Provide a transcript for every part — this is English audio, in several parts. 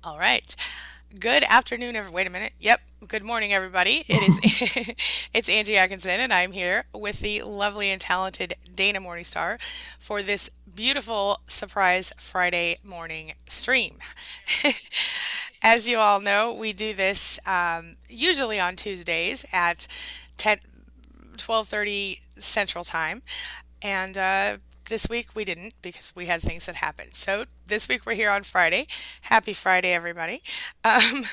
All right. Good afternoon, wait a minute. Yep. Good morning, everybody. It is it's Angie Atkinson, and I'm here with the lovely and talented Dana Morningstar for this beautiful surprise Friday morning stream. As you all know, we do this usually on Tuesdays at 10, 12:30 Central Time, and this week we didn't because we had things that happened. So this week we're here on Friday. Happy Friday, everybody. Um,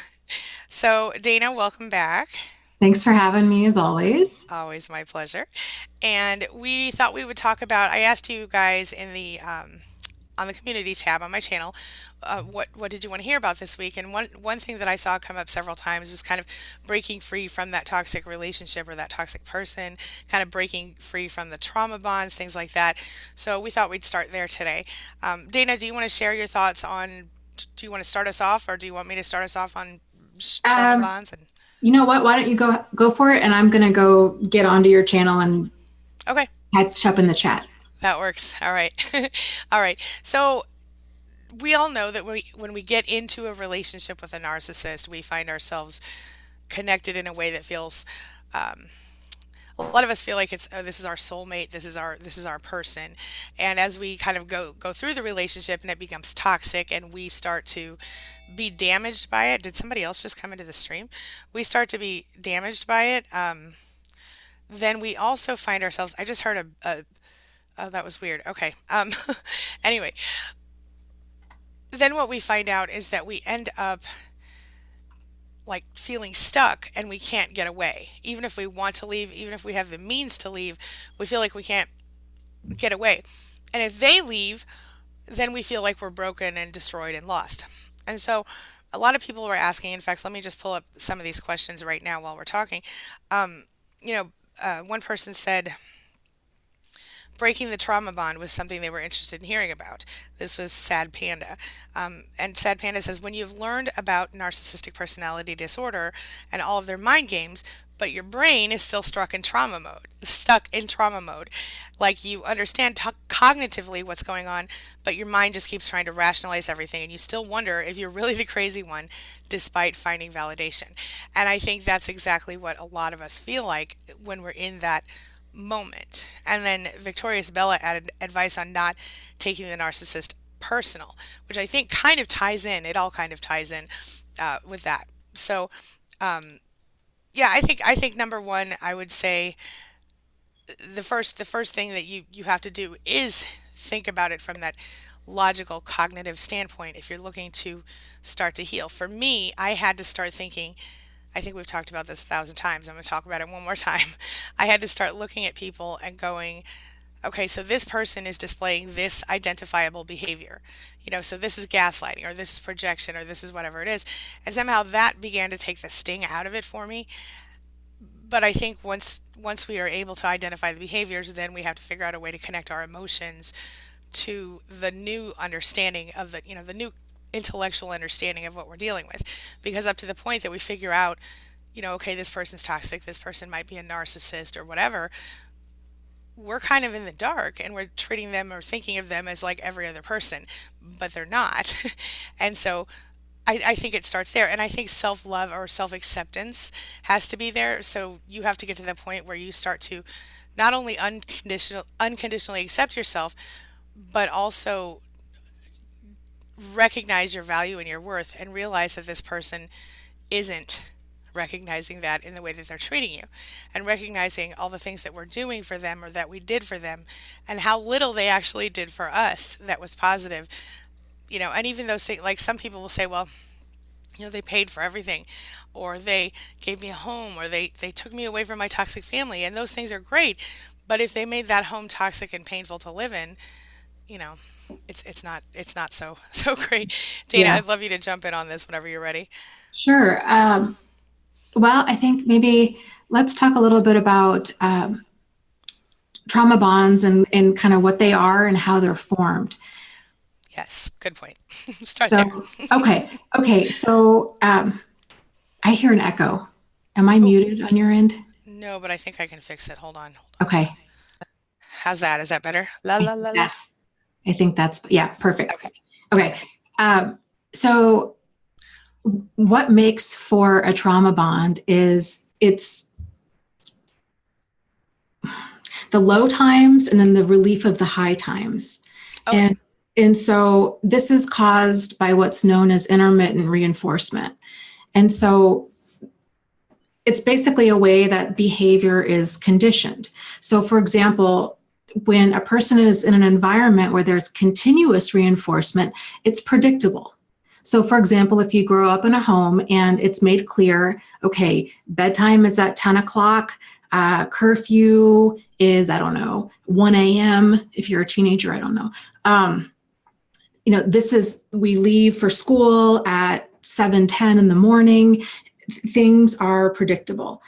so, Dana, welcome back. Thanks for having me as always. Always my pleasure. And we thought we would talk about. I asked you guys in the on the community tab on my channel, what did you want to hear about this week? And one thing that I saw come up several times was kind of breaking free from that toxic relationship or that toxic person, kind of breaking free from the trauma bonds, things like that. So we thought we'd start there today. Dana, do you want to share your thoughts on? Do you want to start us off, or do you want me to start us off on trauma Um, bonds? And you know what? Why don't you go for it, and I'm gonna go get onto your channel and okay, catch up in the chat. that works. All right, all right. So we all know that when we get into a relationship with a narcissist, we find ourselves connected in a way that feels a lot of us feel like it's, oh, this is our soulmate, this is our person. And as we kind of go through the relationship and it becomes toxic and we start to be damaged by it. Did somebody else just come into the stream? We start to be damaged by it. Then we also find ourselves, I just heard oh, that was weird. Okay. Anyway, then what we find out is that we end up like feeling stuck and we can't get away. Even if we want to leave, even if we have the means to leave, we feel like we can't get away. And if they leave, then we feel like we're broken and destroyed and lost. And so a lot of people were asking, in fact, let me just pull up some of these questions right now while we're talking. Um, one person said, breaking the trauma bond was something they were interested in hearing about. This was Sad Panda. And Sad Panda says, when you've learned about narcissistic personality disorder and all of their mind games, but your brain is still stuck in trauma mode. Like you understand cognitively what's going on, but your mind just keeps trying to rationalize everything, and you still wonder if you're really the crazy one despite finding validation. And I think that's exactly what a lot of us feel like when we're in that moment. And then Victorious Bella added advice on not taking the narcissist personal, which I think kind of ties in. It all kind of ties in with that. So yeah, I think number one, I would say the first thing that you have to do is think about it from that logical cognitive standpoint if you're looking to start to heal. For me, I had to start thinking, I think we've talked about this 1,000 times. I'm going to talk about it one more time. I had to start looking at people and going, okay, so this person is displaying this identifiable behavior. So this is gaslighting, or this is projection, or this is whatever it is. And somehow that began to take the sting out of it for me. But I think once we are able to identify the behaviors, then we have to figure out a way to connect our emotions to the new understanding of the new intellectual understanding of what we're dealing with. Because up to the point that we figure out, okay, this person's toxic, this person might be a narcissist or whatever, we're kind of in the dark and we're treating them or thinking of them as like every other person, but they're not. And so I think it starts there. And I think self love or self acceptance has to be there. So you have to get to the point where you start to not only unconditionally accept yourself, but also recognize your value and your worth and realize that this person isn't recognizing that in the way that they're treating you, and recognizing all the things that we're doing for them or that we did for them and how little they actually did for us that was positive. And even those things, like some people will say, well, they paid for everything, or they gave me a home, or they took me away from my toxic family, and those things are great. But if they made that home toxic and painful to live in, you know, it's not so great. Dana, Yeah, I'd love you to jump in on this whenever you're ready. sure. Well, I think maybe let's talk a little bit about trauma bonds and kind of what they are and how they're formed. Yes, good point. Start there. So, okay. So, I hear an echo. Am I Oh, muted on your end? no, but I think I can fix it. Hold on. Okay. How's that? Is that better? La I la think la la. that's, I think that's, yeah, perfect. Okay. Okay. Okay. Um, so what makes for a trauma bond is it's the low times and then the relief of the high times. Okay. And so this is caused by what's known as intermittent reinforcement. And so it's basically a way that behavior is conditioned. So for example, when a person is in an environment where there's continuous reinforcement, it's predictable. So for example, if you grow up in a home and it's made clear, okay, bedtime is at 10 o'clock, curfew is, I don't know, 1 a.m. If you're a teenager, I don't know. We leave for school at 7:10 in the morning. Things are predictable.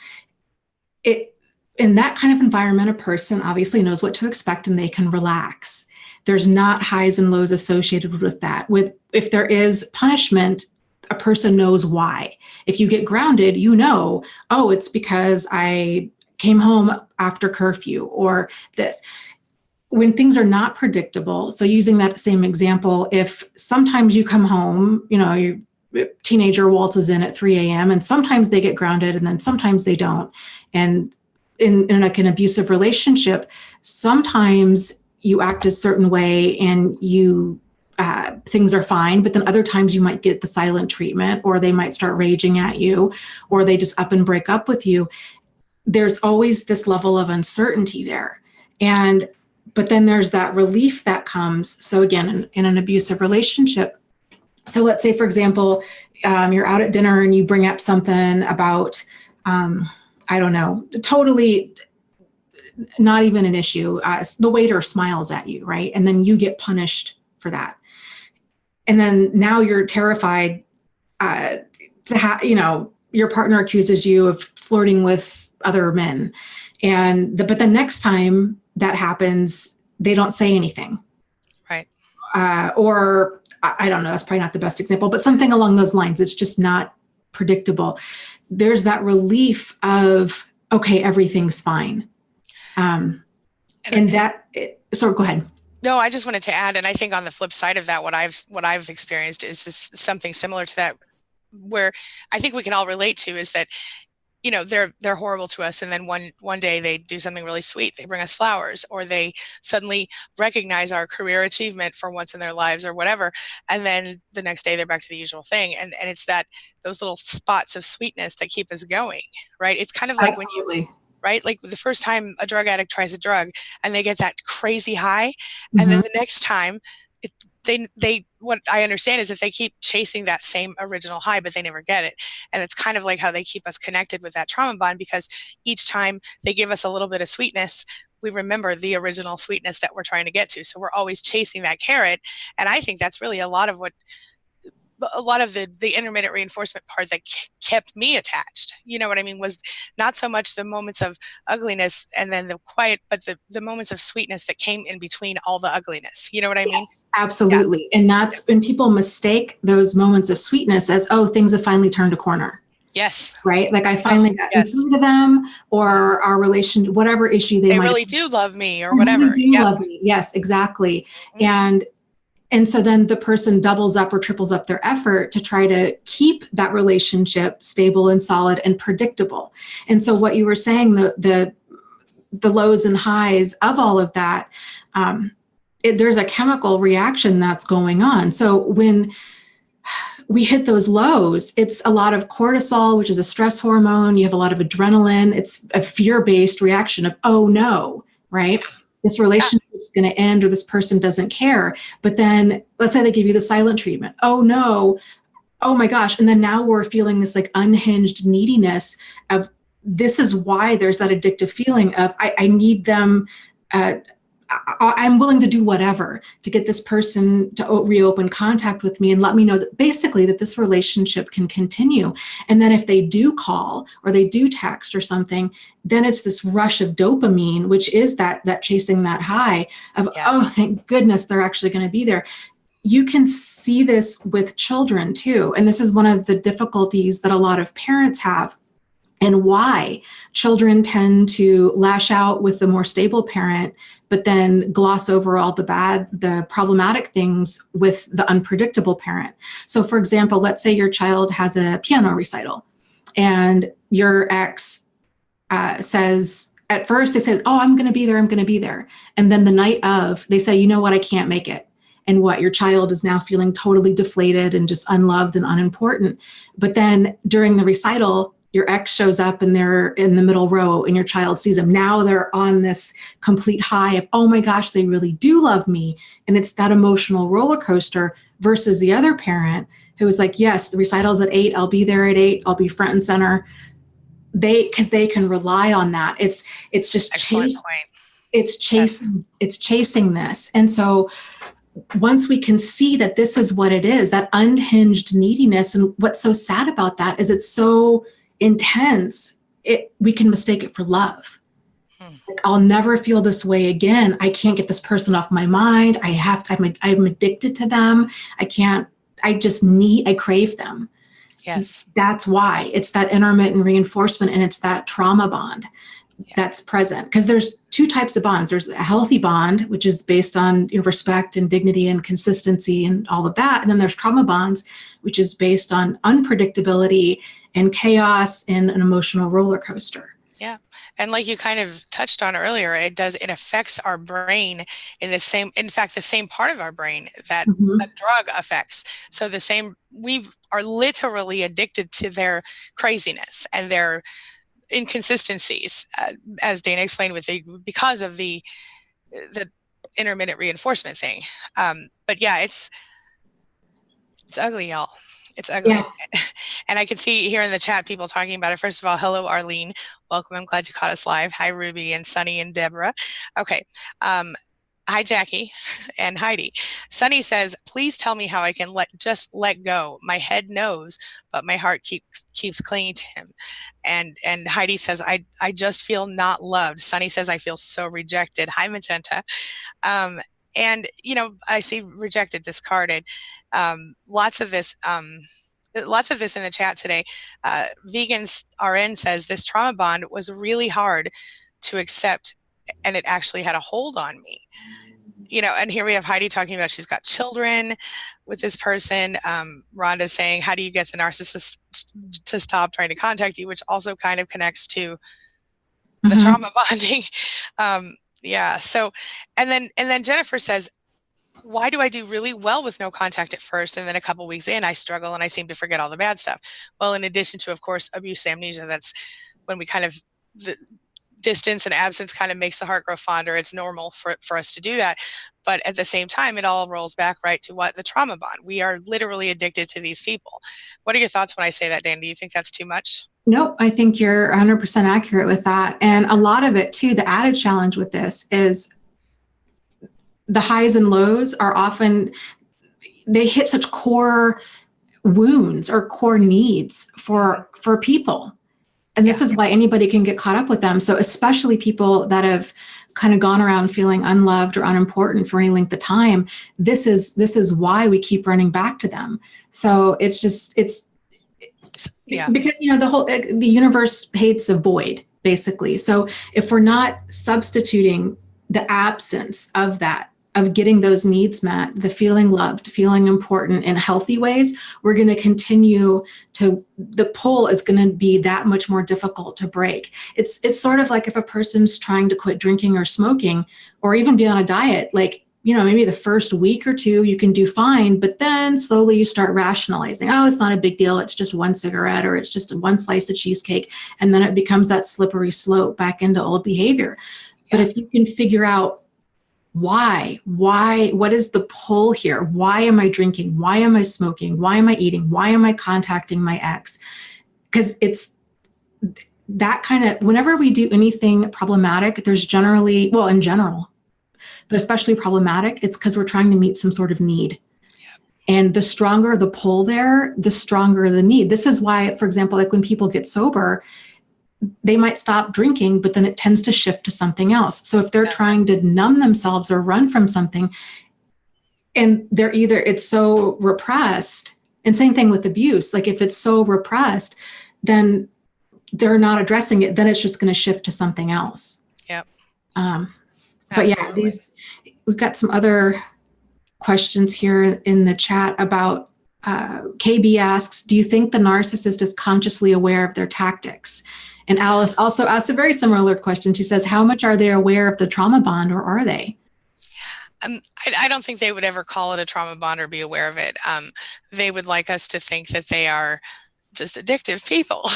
In that kind of environment, a person obviously knows what to expect and they can relax. There's not highs and lows associated with that. If there is punishment, a person knows why. If you get grounded, it's because I came home after curfew or this. When things are not predictable, so using that same example, if sometimes you come home, your teenager waltzes in at 3 a.m. and sometimes they get grounded and then sometimes they don't. And in like an abusive relationship, sometimes you act a certain way and things are fine, but then other times you might get the silent treatment, or they might start raging at you, or they just up and break up with you. There's always this level of uncertainty there. But then there's that relief that comes. So again, in an abusive relationship, so let's say, for example, you're out at dinner and you bring up something about, I don't know, totally not even an issue. The waiter smiles at you, right? And then you get punished for that. And then now you're terrified your partner accuses you of flirting with other men. But the next time that happens, they don't say anything. Right. Or I don't know, that's probably not the best example, but something along those lines. It's just not predictable. There's that relief of, okay, everything's fine. So go ahead. No, I just wanted to add, and I think on the flip side of that, what I've experienced is this something similar to that, where I think we can all relate to is that, they're horrible to us, and then one day they do something really sweet. They bring us flowers, or they suddenly recognize our career achievement for once in their lives, or whatever, and then the next day they're back to the usual thing. And it's those little spots of sweetness that keep us going, right? It's kind of like Absolutely. right? Like the first time a drug addict tries a drug and they get that crazy high, Mm-hmm. and then the next time what I understand is that they keep chasing that same original high, but they never get it. And it's kind of like how they keep us connected with that trauma bond, because each time they give us a little bit of sweetness, we remember the original sweetness that we're trying to get to. So we're always chasing that carrot. And I think that's really a lot of the intermittent reinforcement part that kept me attached, what I mean, was not so much the moments of ugliness and then the quiet, but the moments of sweetness that came in between all the ugliness. You know what I mean? Yes, absolutely. Yeah. And that's when people mistake those moments of sweetness as, oh, things have finally turned a corner. Yes. Right? Like I finally got through to them, or our relation, whatever issue they might really do love me, or whatever. Really do love me. Yes, exactly. Mm-hmm. And so then the person doubles up or triples up their effort to try to keep that relationship stable and solid and predictable. And so what you were saying, the lows and highs of all of that, there's a chemical reaction that's going on. So when we hit those lows, it's a lot of cortisol, which is a stress hormone. You have a lot of adrenaline. It's a fear-based reaction of, oh no, right? This relationship's going to end, or this person doesn't care. But then let's say they give you the silent treatment. Oh no. Oh my gosh. And then now we're feeling this like unhinged neediness of, this is why there's that addictive feeling of, I need them. I'm willing to do whatever to get this person to reopen contact with me and let me know that basically that this relationship can continue. And then if they do call or they do text or something, then it's this rush of dopamine, which is that chasing that high of, oh, thank goodness they're actually going to be there. You can see this with children too. And this is one of the difficulties that a lot of parents have, and why children tend to lash out with the more stable parent, but then gloss over all the problematic things with the unpredictable parent. So for example, let's say your child has a piano recital and your ex says, at first they said, oh, I'm going to be there, I'm going to be there. And then the night of, they say, you know what, I can't make it. And what, your child is now feeling totally deflated and just unloved and unimportant. But then during the recital, your ex shows up and they're in the middle row and your child sees them. Now they're on this complete high of, oh my gosh, they really do love me. And it's that emotional roller coaster versus the other parent who was like, yes, the recital's at 8. I'll be there at 8. I'll be front and center. Because they can rely on that. It's just Excellent point. It's chasing this. And so once we can see that this is what it is, that unhinged neediness, and what's so sad about that is it's so intense, we can mistake it for love. Like, I'll never feel this way again. I can't get this person off my mind. I'm addicted to them. I crave them. Yes. That's why it's that intermittent reinforcement, and it's that trauma bond that's present. Because there's two types of bonds. There's a healthy bond, which is based on respect and dignity and consistency and all of that. And then there's trauma bonds, which is based on unpredictability and chaos and an emotional roller coaster. Yeah. And like you kind of touched on earlier, it affects our brain in fact, the same part of our brain that a drug affects. So we are literally addicted to their craziness and their inconsistencies, as Dana explained because of the intermittent reinforcement thing. But yeah, it's ugly, y'all. It's ugly. Yeah. And I can see here in the chat people talking about it. First of all, hello, Arlene. Welcome. I'm glad you caught us live. Hi, Ruby and Sunny and Deborah. Okay. Hi, Jackie and Heidi. Sunny says, please tell me how I can just let go. My head knows, but my heart keeps clinging to him. And Heidi says, I just feel not loved. Sunny says, I feel so rejected. Hi, Magenta. And, I see rejected, discarded. Lots of this in the chat today. Vegans RN says this trauma bond was really hard to accept, and it actually had a hold on me. And here we have Heidi talking about she's got children with this person. Rhonda's saying, how do you get the narcissist to stop trying to contact you, which also kind of connects to the trauma bonding. Yeah. So, and then Jennifer says, why do I do really well with no contact at first, and then a couple weeks in I struggle and I seem to forget all the bad stuff? Well, in addition to, of course, abuse amnesia, that's when we kind of, the distance and absence kind of makes the heart grow fonder. It's normal for us to do that. But at the same time, it all rolls back right to the trauma bond. We are literally addicted to these people. What are your thoughts when I say that, Dan? Do you think that's too much? Nope, I think you're 100% accurate with that. And a lot of it too, the added challenge with this is the highs and lows are often, they hit such core wounds or core needs for people. And this is why anybody can get caught up with them. So especially people that have kind of gone around feeling unloved or unimportant for any length of time, this is why we keep running back to them. So it's because the universe hates a void, basically. So if we're not substituting the absence of that, of getting those needs met, the feeling loved, feeling important in healthy ways, we're going to continue to, the pull is going to be that much more difficult to break. It's sort of like if a person's trying to quit drinking or smoking, or even be on a diet, like, maybe the first week or two you can do fine, but then slowly you start rationalizing, oh, it's not a big deal. It's just one cigarette, or it's just one slice of cheesecake. And then it becomes that slippery slope back into old behavior. Yeah. But if you can figure out why, what is the pull here? Why am I drinking? Why am I smoking? Why am I eating? Why am I contacting my ex? Because it's that kind of, whenever we do anything problematic, there's generally, well, in general, but especially problematic, it's because we're trying to meet some sort of need. Yeah. And the stronger the pull there, the stronger the need. This is why, for example, like when people get sober, they might stop drinking, but then it tends to shift to something else. So if they're trying to numb themselves or run from something, and it's so repressed, and same thing with abuse, like if it's so repressed, then they're not addressing it, then it's just going to shift to something else. Yep. But yeah, we've got some other questions here in the chat about KB asks, do you think the narcissist is consciously aware of their tactics? And Alice also asks a very similar question. She says, how much are they aware of the trauma bond, or are they? I don't think they would ever call it a trauma bond or be aware of it. They would like us to think that they are just addictive people,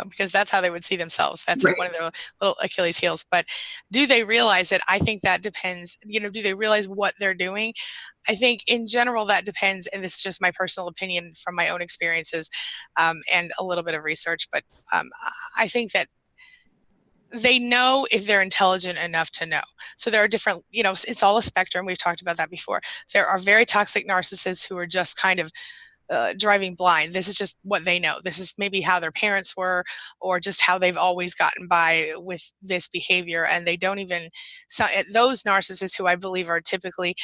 because that's how they would see themselves. That's right. One of their little Achilles heels. But do they realize it? I think that depends. Do they realize what they're doing? I think in general that depends, and this is just my personal opinion from my own experiences and a little bit of research, but I think that they know if they're intelligent enough to know. So there are different, it's all a spectrum. We've talked about that before. There are very toxic narcissists who are just kind of driving blind. This is just what they know. This is maybe how their parents were, or just how they've always gotten by with this behavior. And they don't even, those narcissists who I believe are typically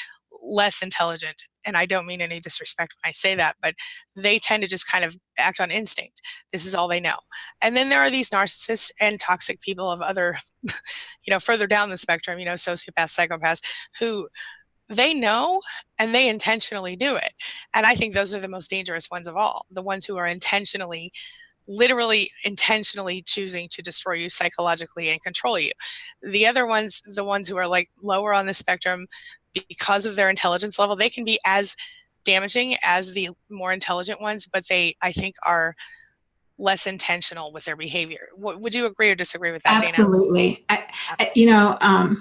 less intelligent, and I don't mean any disrespect when I say that, but they tend to just kind of act on instinct. This is all they know. And then there are these narcissists and toxic people of other, further down the spectrum, sociopaths, psychopaths, who they know and they intentionally do it. And I think those are the most dangerous ones of all, the ones who are literally intentionally choosing to destroy you psychologically and control you. The other ones, the ones who are like lower on the spectrum, because of their intelligence level, they can be as damaging as the more intelligent ones, but they, I think, are less intentional with their behavior. Would you agree or disagree with that, Absolutely. Dana?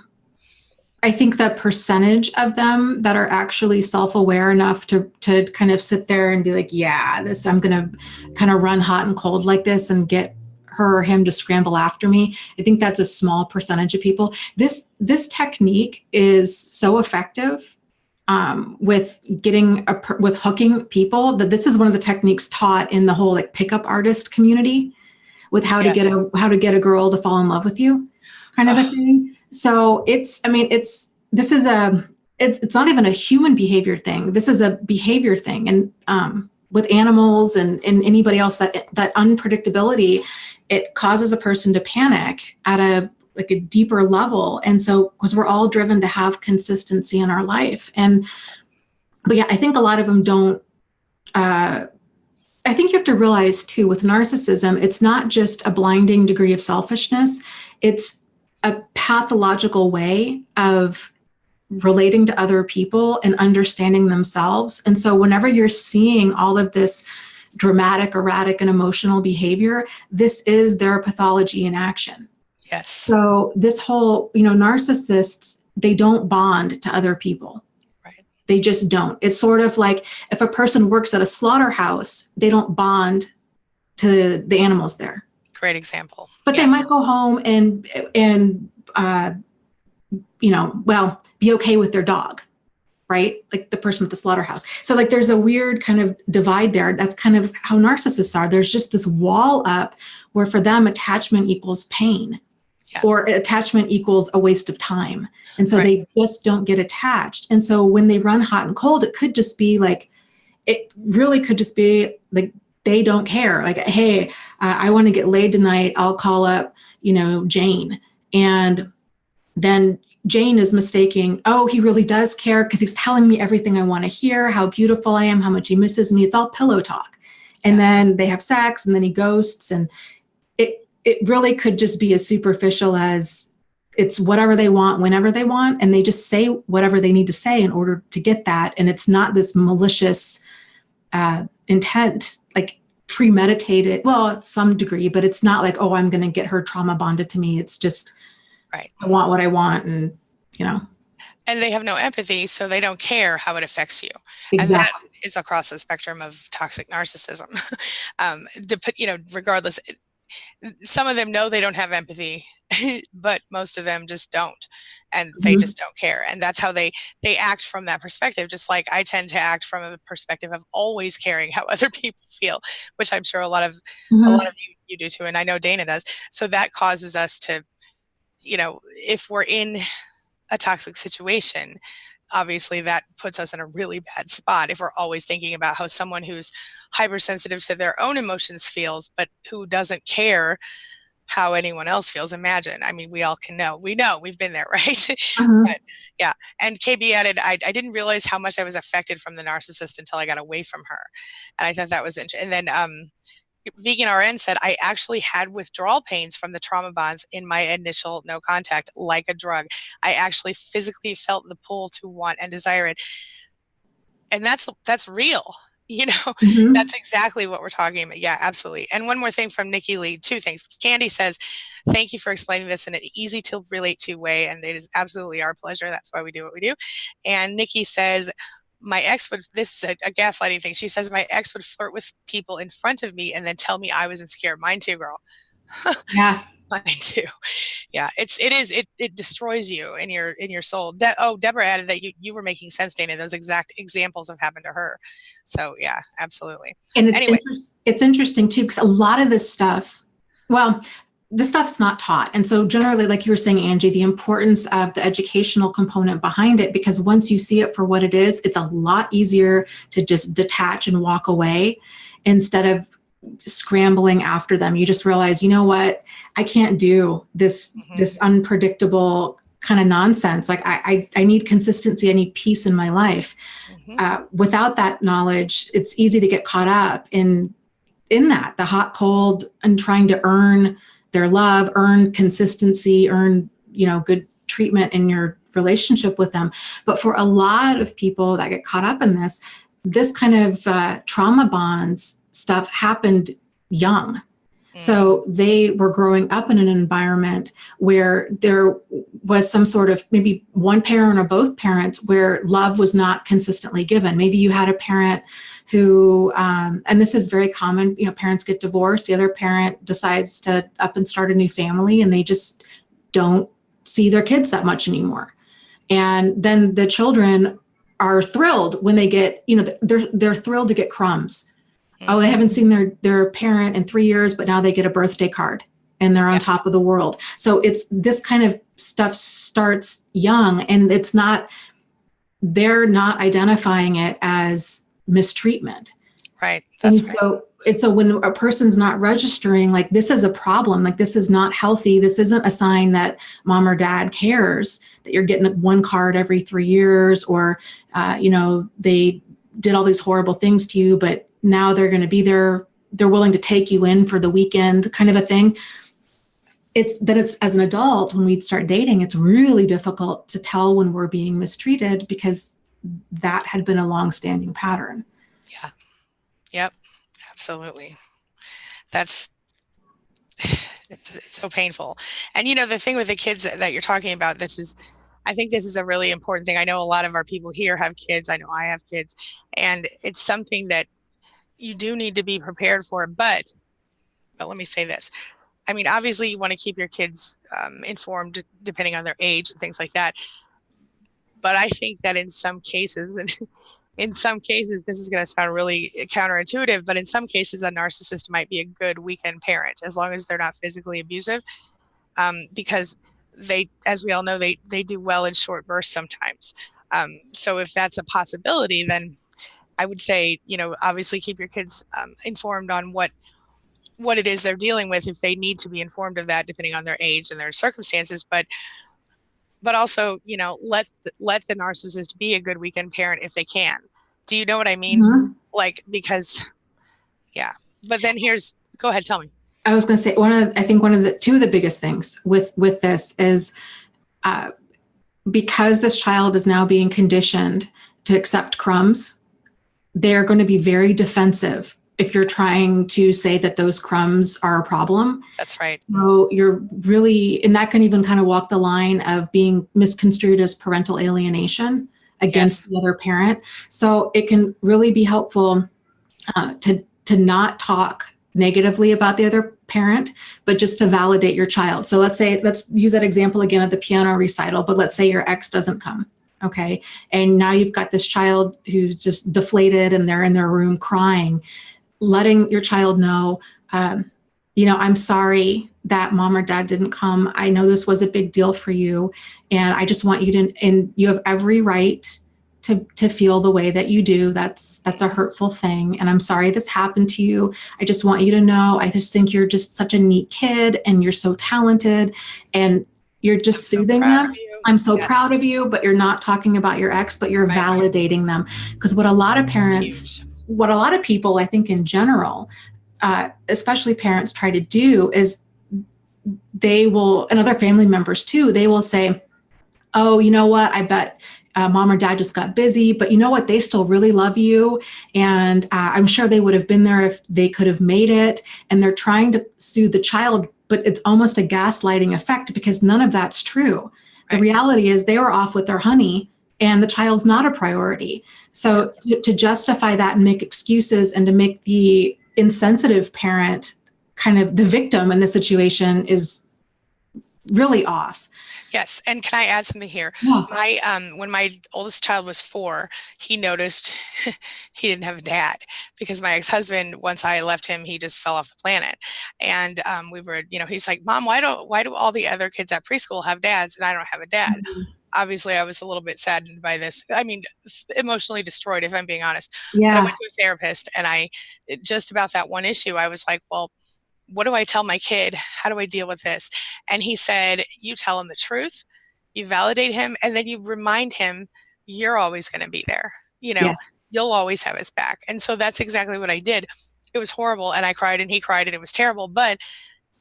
I think the percentage of them that are actually self-aware enough to kind of sit there and be like, yeah, I'm going to kind of run hot and cold like this and get her or him to scramble after me. I think that's a small percentage of people. This technique is so effective with hooking people, that this is one of the techniques taught in the whole like pickup artist community, with how to get a girl to fall in love with you, kind of a thing. So it's not even a human behavior thing. This is a behavior thing. And with animals and anybody else, that unpredictability, it causes a person to panic at a deeper level. And so, because we're all driven to have consistency in our life. But yeah, I think a lot of them don't, I think you have to realize too, with narcissism, it's not just a blinding degree of selfishness. It's a pathological way of relating to other people and understanding themselves. And so whenever you're seeing all of this dramatic, erratic, and emotional behavior, this is their pathology in action. Yes. So this whole, narcissists, they don't bond to other people. Right. They just don't. It's sort of like if a person works at a slaughterhouse, they don't bond to the animals there. Great example. But they might go home and be okay with their dog, right? Like the person with the slaughterhouse. So like there's a weird kind of divide there. That's kind of how narcissists are. There's just this wall up where for them attachment equals pain, or attachment equals a waste of time. And so they just don't get attached. And so when they run hot and cold, it really could just be like, they don't care. Like, hey, I want to get laid tonight. I'll call up, Jane. And then Jane is mistaking, oh, he really does care because he's telling me everything I want to hear, how beautiful I am, how much he misses me. It's all pillow talk. And then they have sex and then he ghosts. And it really could just be as superficial as it's whatever they want, whenever they want. And they just say whatever they need to say in order to get that. And it's not this malicious intent, like premeditated, well, to some degree, but it's not like, oh, I'm going to get her trauma bonded to me. It's just, I want what I want. And, And they have no empathy, so they don't care how it affects you. Exactly. And that is across the spectrum of toxic narcissism. Regardless, some of them know they don't have empathy, but most of them just don't. And they just don't care. And that's how they act from that perspective, just like I tend to act from a perspective of always caring how other people feel, which I'm sure a lot of you do too. And I know Dana does. So that causes us to, if we're in a toxic situation, obviously that puts us in a really bad spot if we're always thinking about how someone who's hypersensitive to their own emotions feels, but who doesn't care how anyone else feels. Imagine. I mean, we all can know. We know we've been there, right? Uh-huh. But yeah. And KB added, I didn't realize how much I was affected from the narcissist until I got away from her. And I thought that was interesting. And then Vegan RN said, I actually had withdrawal pains from the trauma bonds in my initial no contact, like a drug. I actually physically felt the pull to want and desire it. And that's real. You know, Mm-hmm. that's exactly what we're talking about. Yeah, absolutely. And one more thing from Nikki Lee, two things. Candy says, thank you for explaining this in an easy to relate to way. And it is absolutely our pleasure. That's why we do what we do. And Nikki says, my ex would, this is a gaslighting thing. She says, my ex would flirt with people in front of me and then tell me I was insecure. Mine too, girl. Yeah. Mine too. Yeah, it destroys you in your soul. Deborah added that you were making sense, Dana. Those exact examples have happened to her. So yeah, absolutely. And Anyway, it's interesting too, because a lot of this stuff, well, this stuff's not taught. And so generally, like you were saying, Angie, the importance of the educational component behind it, because once you see it for what it is, it's a lot easier to just detach and walk away instead of scrambling after them. You just realize, you know what, I can't do this, this unpredictable kind of nonsense. Like I need consistency. I need peace in my life. Without that knowledge, it's easy to get caught up in that, the hot, cold, and trying to earn their love, earn consistency, earn, good treatment in your relationship with them. But for a lot of people that get caught up in this kind of trauma bonds stuff happened young. So they were growing up in an environment where there was some sort of maybe one parent or both parents where love was not consistently given. Maybe you had a parent who, and this is very common, parents get divorced, the other parent decides to up and start a new family, and they just don't see their kids that much anymore. And then the children are thrilled when they get, they're thrilled to get crumbs. Oh, they haven't seen their parent in 3 years, but now they get a birthday card and they're on top of the world. So it's this kind of stuff starts young, and they're not identifying it as mistreatment. Right. That's right. And so when a person's not registering, like, this is a problem, like, this is not healthy, this isn't a sign that mom or dad cares, that you're getting one card every 3 years, or, they did all these horrible things to you, but now they're going to be there. They're willing to take you in for the weekend, kind of a thing. It's as an adult, when we start dating, it's really difficult to tell when we're being mistreated, because that had been a long-standing pattern. Yeah. Yep. Absolutely. It's so painful. And the thing with the kids that you're talking about, I think this is a really important thing. I know a lot of our people here have kids. I know I have kids, and it's something that you do need to be prepared for. But let me say this. I mean, obviously you want to keep your kids informed depending on their age and things like that. But I think that in some cases, this is going to sound really counterintuitive, but in some cases, a narcissist might be a good weekend parent, as long as they're not physically abusive, because as we all know, they do well in short bursts sometimes. So if that's a possibility, then I would say, obviously keep your kids informed on what it is they're dealing with, if they need to be informed of that, depending on their age and their circumstances. But also, let the narcissist be a good weekend parent if they can. Do you know what I mean? Mm-hmm. Like, because, yeah. But then go ahead, tell me. I was going to say, two of the biggest things with this is, because this child is now being conditioned to accept crumbs, they're going to be very defensive if you're trying to say that those crumbs are a problem. That's right. So you're really, and that can even kind of walk the line of being misconstrued as parental alienation against the other parent. So it can really be helpful to not talk negatively about the other parent, but just to validate your child. So let's use that example again at the piano recital, but let's say your ex doesn't come. Okay. And now you've got this child who's just deflated and they're in their room crying, letting your child know, I'm sorry that mom or dad didn't come. I know this was a big deal for you. And I just want you to, and you have every right to feel the way that you do. That's a hurtful thing. And I'm sorry this happened to you. I just want you to know, I just think you're just such a neat kid and you're so talented and you're just soothing them. I'm so proud of you, but you're not talking about your ex, but you're validating them. Because what a lot of parents, what a lot of people, I think in general, especially parents try to do is they will, and other family members too, they will say, oh, you know what, I bet mom or dad just got busy, but you know what, they still really love you. And I'm sure they would have been there if they could have made it. And they're trying to soothe the child, but it's almost a gaslighting effect because none of that's true. The reality is they were off with their honey and the child's not a priority. So to justify that and make excuses and to make the insensitive parent kind of the victim in the situation is really off. Yes. And can I add something here? Yeah. When my oldest child was 4, he noticed he didn't have a dad because my ex-husband, once I left him, he just fell off the planet. And we were, he's like, Mom, why do all the other kids at preschool have dads and I don't have a dad? Mm-hmm. Obviously, I was a little bit saddened by this. I mean, emotionally destroyed, if I'm being honest. Yeah. But I went to a therapist and just about that one issue, I was like, well, what do I tell my kid? How do I deal with this? And he said, you tell him the truth, you validate him, and then you remind him you're always going to be there. Yes. You'll always have his back. And so that's exactly what I did. It was horrible. And I cried and he cried and it was terrible. But,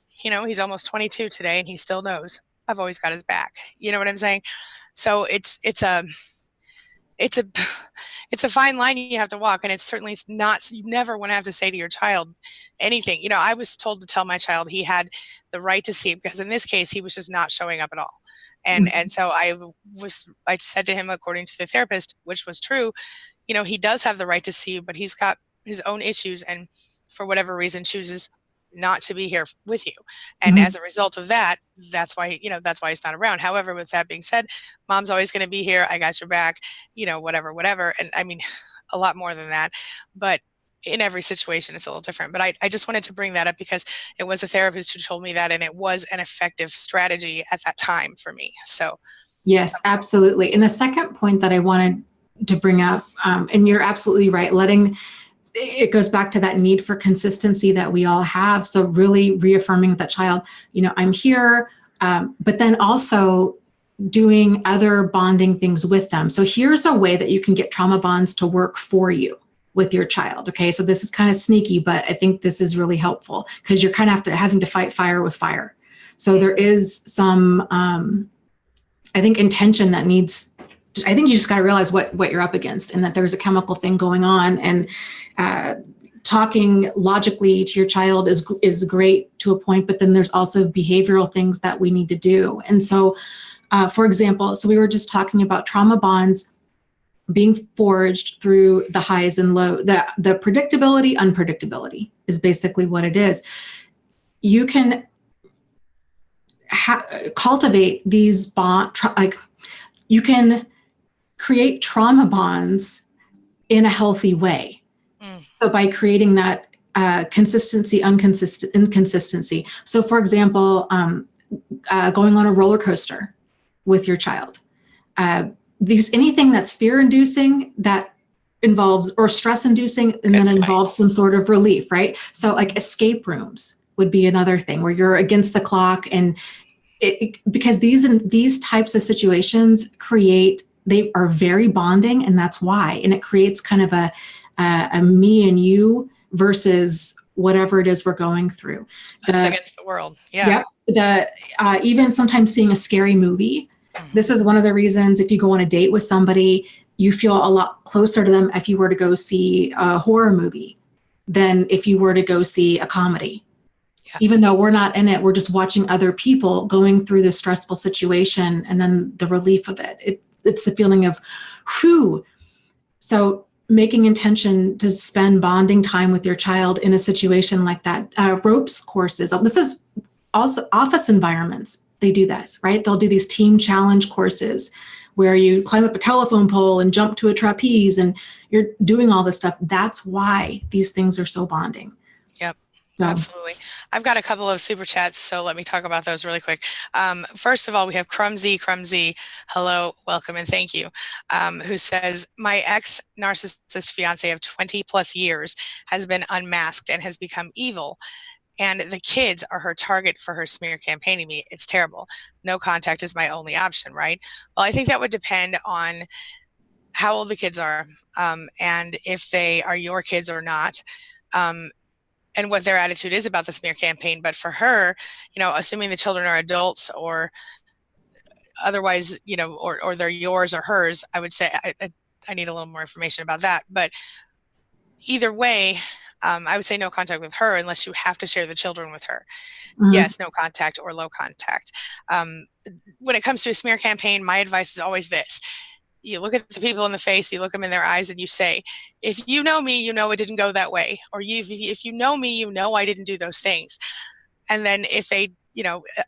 he's almost 22 today and he still knows I've always got his back. You know what I'm saying? So it's a fine line you have to walk, and it's certainly not, you never want to have to say to your child anything. I was told to tell my child he had the right to see, because in this case, he was just not showing up at all. And so I said to him, according to the therapist, which was true, he does have the right to see, but he's got his own issues and for whatever reason chooses not to be here with you. And as a result of that, that's why he's not around. However, with that being said, mom's always going to be here. I got your back, whatever. And I mean, a lot more than that, but in every situation, it's a little different. But I just wanted to bring that up because it was a therapist who told me that, and it was an effective strategy at that time for me. So. Yes, absolutely. And the second point that I wanted to bring up, and you're absolutely right, it goes back to that need for consistency that we all have. So really reaffirming that child, I'm here, but then also doing other bonding things with them. So here's a way that you can get trauma bonds to work for you with your child. Okay. So this is kind of sneaky, but I think this is really helpful because you're kind of having to fight fire with fire. So there is some, I think, intention that needs, I think you just got to realize what you're up against and that there's a chemical thing going on, and talking logically to your child is great to a point, but then there's also behavioral things that we need to do. And so, for example, so we were just talking about trauma bonds being forged through the highs and lows, the predictability, unpredictability is basically what it is. You can cultivate these bonds, you can create trauma bonds in a healthy way. So by creating that consistency, inconsistency. So for example, going on a roller coaster with your child, anything that's fear-inducing that involves, or stress-inducing, and then involves some sort of relief, right? So like escape rooms would be another thing where you're against the clock, and because these types of situations they are very bonding, and that's why, and it creates kind of a me and you versus whatever it is we're going through. That's against the world. Yeah. Yep. Even sometimes seeing a scary movie. This is one of the reasons if you go on a date with somebody, you feel a lot closer to them if you were to go see a horror movie than if you were to go see a comedy. Yeah. Even though we're not in it, we're just watching other people going through this stressful situation, and then the relief of it. It's the feeling of, whew. So making intention to spend bonding time with your child in a situation like that. Ropes courses. This is also office environments. They do this, right? They'll do these team challenge courses where you climb up a telephone pole and jump to a trapeze, and you're doing all this stuff. That's why these things are so bonding. Yep. So, Absolutely. I've got a couple of super chats, so let me talk about those really quick. First of all, we have Crumsy. Hello, welcome, and thank you. Who says, my ex narcissist fiance of 20 plus years has been unmasked and has become evil. And the kids are her target for her smear campaigning me. It's terrible. No contact is my only option, right? Well, I think that would depend on how old the kids are, and if they are your kids or not. Um, and what their attitude is about the smear campaign. But for her, assuming the children are adults or otherwise, or they're yours or hers, I would say I need a little more information about that. But either way, I would say no contact with her unless you have to share the children with her. mhm. Yes, no contact or low contact. When it comes to a smear campaign, my advice is always this. You look at the people in the face, you look them in their eyes, and you say, if you know me, you know it didn't go that way. Or if you know me, you know I didn't do those things. And then if they,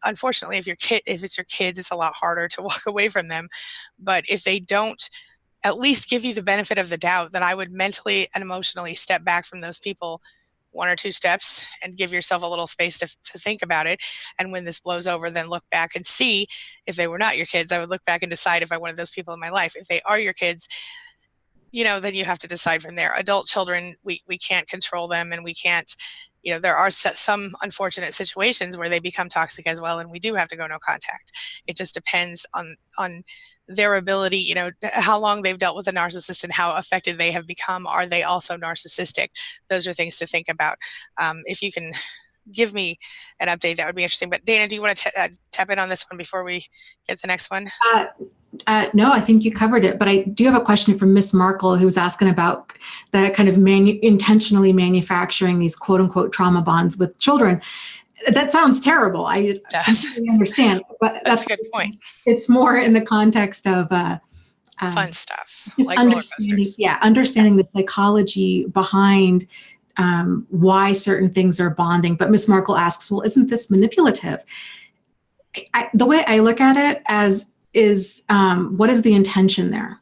unfortunately, if it's your kids, it's a lot harder to walk away from them. But if they don't at least give you the benefit of the doubt, then I would mentally and emotionally step back from those people one or two steps and give yourself a little space to think about it. And when this blows over, then look back and see if they were not your kids. I would look back and decide if I wanted those people in my life. If they are your kids, then you have to decide from there. Adult children, we can't control them, and we can't, there are some unfortunate situations where they become toxic as well, and we do have to go no contact. It just depends on their ability, how long they've dealt with a narcissist and how affected they have become. Are they also narcissistic? Those are things to think about. If you can give me an update, that would be interesting. But Dana, do you want to tap in on this one before we get the next one? No, I think you covered it, but I do have a question from Miss Markle, who was asking about the kind of intentionally manufacturing these quote unquote trauma bonds with children. That sounds terrible. I completely understand, but that's a good point. It's more in the context of fun stuff, just like understanding the psychology behind why certain things are bonding. But Miss Markle asks, well, isn't this manipulative? The way I look at it is what is the intention there,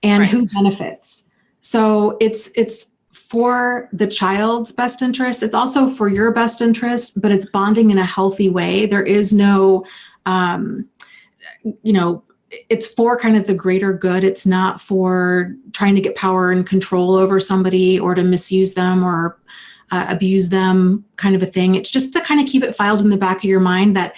and who benefits? So it's for the child's best interest. It's also for your best interest, but it's bonding in a healthy way. There is no, it's for kind of the greater good. It's not for trying to get power and control over somebody or to misuse them or abuse them, kind of a thing. It's just to kind of keep it filed in the back of your mind that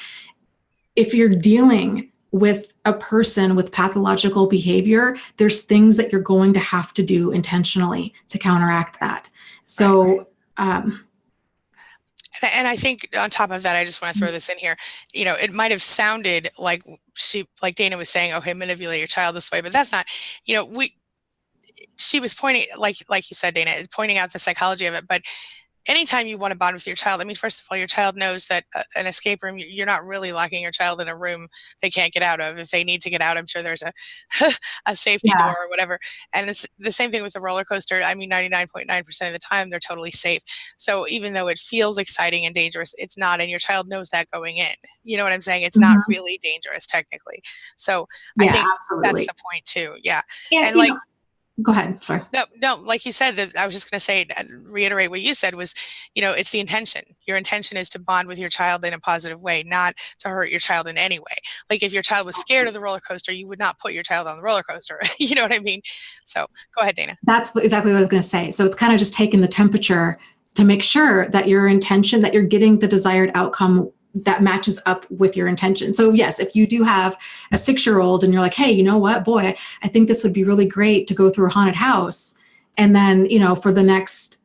if you're dealing with a person with pathological behavior, there's things that you're going to have to do intentionally to counteract that. So, and I think on top of that, I just want to throw this in here. It might have sounded like Dana was saying, okay, manipulate your child this way, but that's not, she was pointing, like you said, Dana, pointing out the psychology of it. But anytime you want to bond with your child, I mean, first of all, your child knows that an escape room, you're not really locking your child in a room they can't get out of. If they need to get out, I'm sure there's a safety door or whatever. And it's the same thing with the roller coaster. I mean, 99.9% of the time, they're totally safe. So even though it feels exciting and dangerous, it's not. And your child knows that going in. You know what I'm saying? It's not really dangerous technically. So I think that's the point too. Yeah. And go ahead. Sorry. No, like you said, that I was just going to say, reiterate what you said was, it's the intention. Your intention is to bond with your child in a positive way, not to hurt your child in any way. Like if your child was scared of the roller coaster, you would not put your child on the roller coaster. You know what I mean? So go ahead, Dana. That's exactly what I was going to say. So it's kind of just taking the temperature to make sure that your intention, that you're getting the desired outcome that matches up with your intention. So yes, if you do have a 6-year-old and you're like, hey, you know what, boy, I think this would be really great to go through a haunted house. And then, for the next,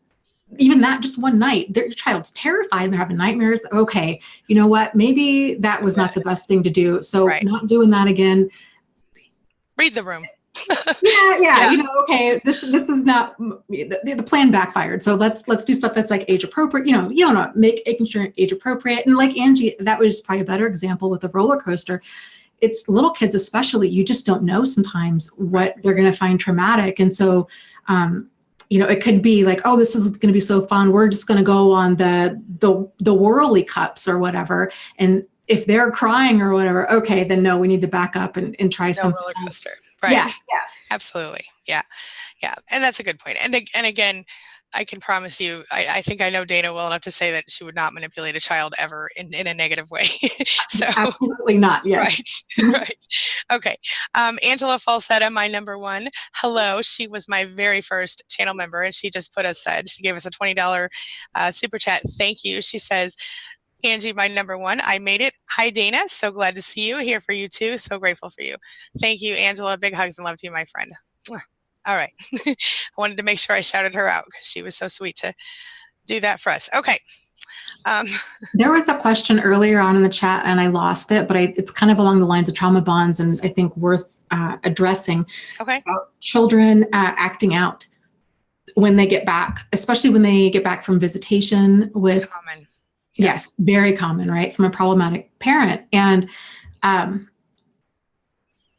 even that just one night, your child's terrified and they're having nightmares. Okay, you know what, maybe that was not the best thing to do. So not doing that again. Read the room. Yeah. Okay, this is not, the plan backfired. So let's do stuff that's like age appropriate, making sure age appropriate. And like Angie, that was probably a better example with the roller coaster. It's little kids, especially, you just don't know sometimes what they're going to find traumatic. And so, it could be like, oh, this is going to be so fun. We're just going to go on the whirly cups or whatever. And if they're crying or whatever, okay, then no, we need to back up and try something roller coaster. Right. Yeah. Absolutely. Yeah. And that's a good point. And again, I can promise you, I think I know Dana well enough to say that she would not manipulate a child ever in a negative way. So, Absolutely not. Yes. right, right. Okay. Angela Falsetta, my number one. Hello. She was my very first channel member, and she just she gave us a $20 super chat. Thank you. She says, Angie, my number one. I made it. Hi, Dana. So glad to see you. Here for you too. So grateful for you. Thank you, Angela. Big hugs and love to you, my friend. All right. I wanted to make sure I shouted her out because she was so sweet to do that for us. Okay. There was a question earlier on in the chat and I lost it, but it's kind of along the lines of trauma bonds and I think worth addressing. Okay. About children acting out when they get back, especially when they get back from visitation with, common. Yes, very common, right? From a problematic parent. And I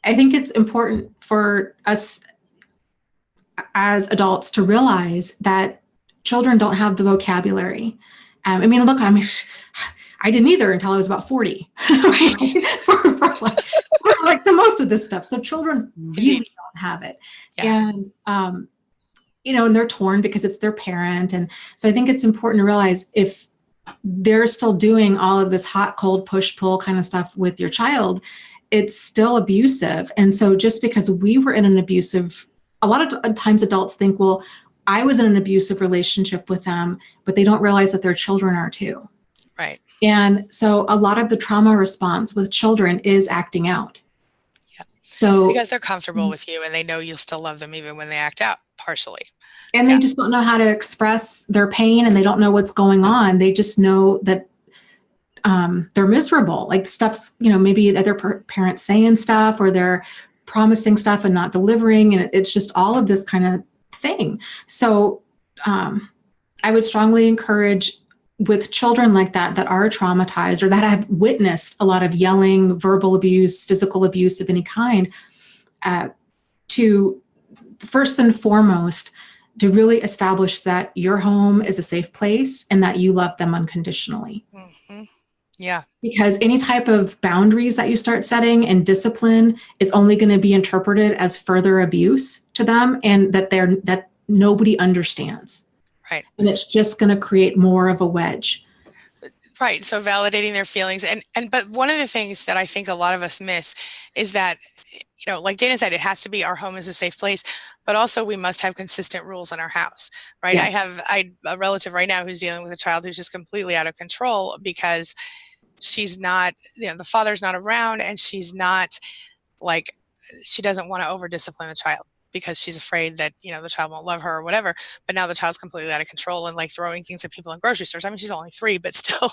think it's important for us as adults to realize that children don't have the vocabulary. I mean, look, I didn't either until I was about 40, right? for like the most of this stuff. So children really don't have it. Yeah. And, and they're torn because it's their parent. And so I think it's important to realize if they're still doing all of this hot, cold, push, pull kind of stuff with your child, it's still abusive. And so just because we were in an abusive, a lot of times adults think, well, I was in an abusive relationship with them, but they don't realize that their children are too. Right. And so a lot of the trauma response with children is acting out. Yeah. So because they're comfortable with you and they know you'll still love them even when they act out partially. And they just don't know how to express their pain and they don't know what's going on. They just know that they're miserable. Like stuff's, maybe other parents saying stuff or they're promising stuff and not delivering. And it's just all of this kind of thing. So I would strongly encourage with children like that are traumatized or that have witnessed a lot of yelling, verbal abuse, physical abuse of any kind, to first and foremost, to really establish that your home is a safe place and that you love them unconditionally. Mm-hmm. Yeah. Because any type of boundaries that you start setting and discipline is only going to be interpreted as further abuse to them and that nobody understands. Right. And it's just going to create more of a wedge. Right. So validating their feelings. But one of the things that I think a lot of us miss is that, like Dana said, it has to be our home is a safe place, but also we must have consistent rules in our house, right? Yes. I have a relative right now who's dealing with a child who's just completely out of control because she's not, the father's not around and she's not she doesn't want to over discipline the child because she's afraid that, the child won't love her or whatever. But now the child's completely out of control and throwing things at people in grocery stores. I mean, she's only 3, but still.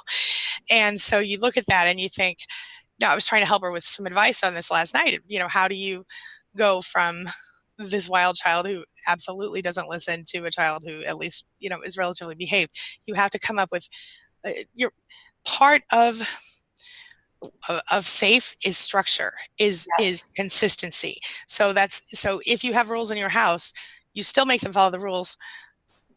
And so you look at that and you think, I was trying to help her with some advice on this last night. How do you go from this wild child who absolutely doesn't listen to a child who at least, is relatively behaved? You have to come up with your part of safe is structure, is consistency. So if you have rules in your house, you still make them follow the rules,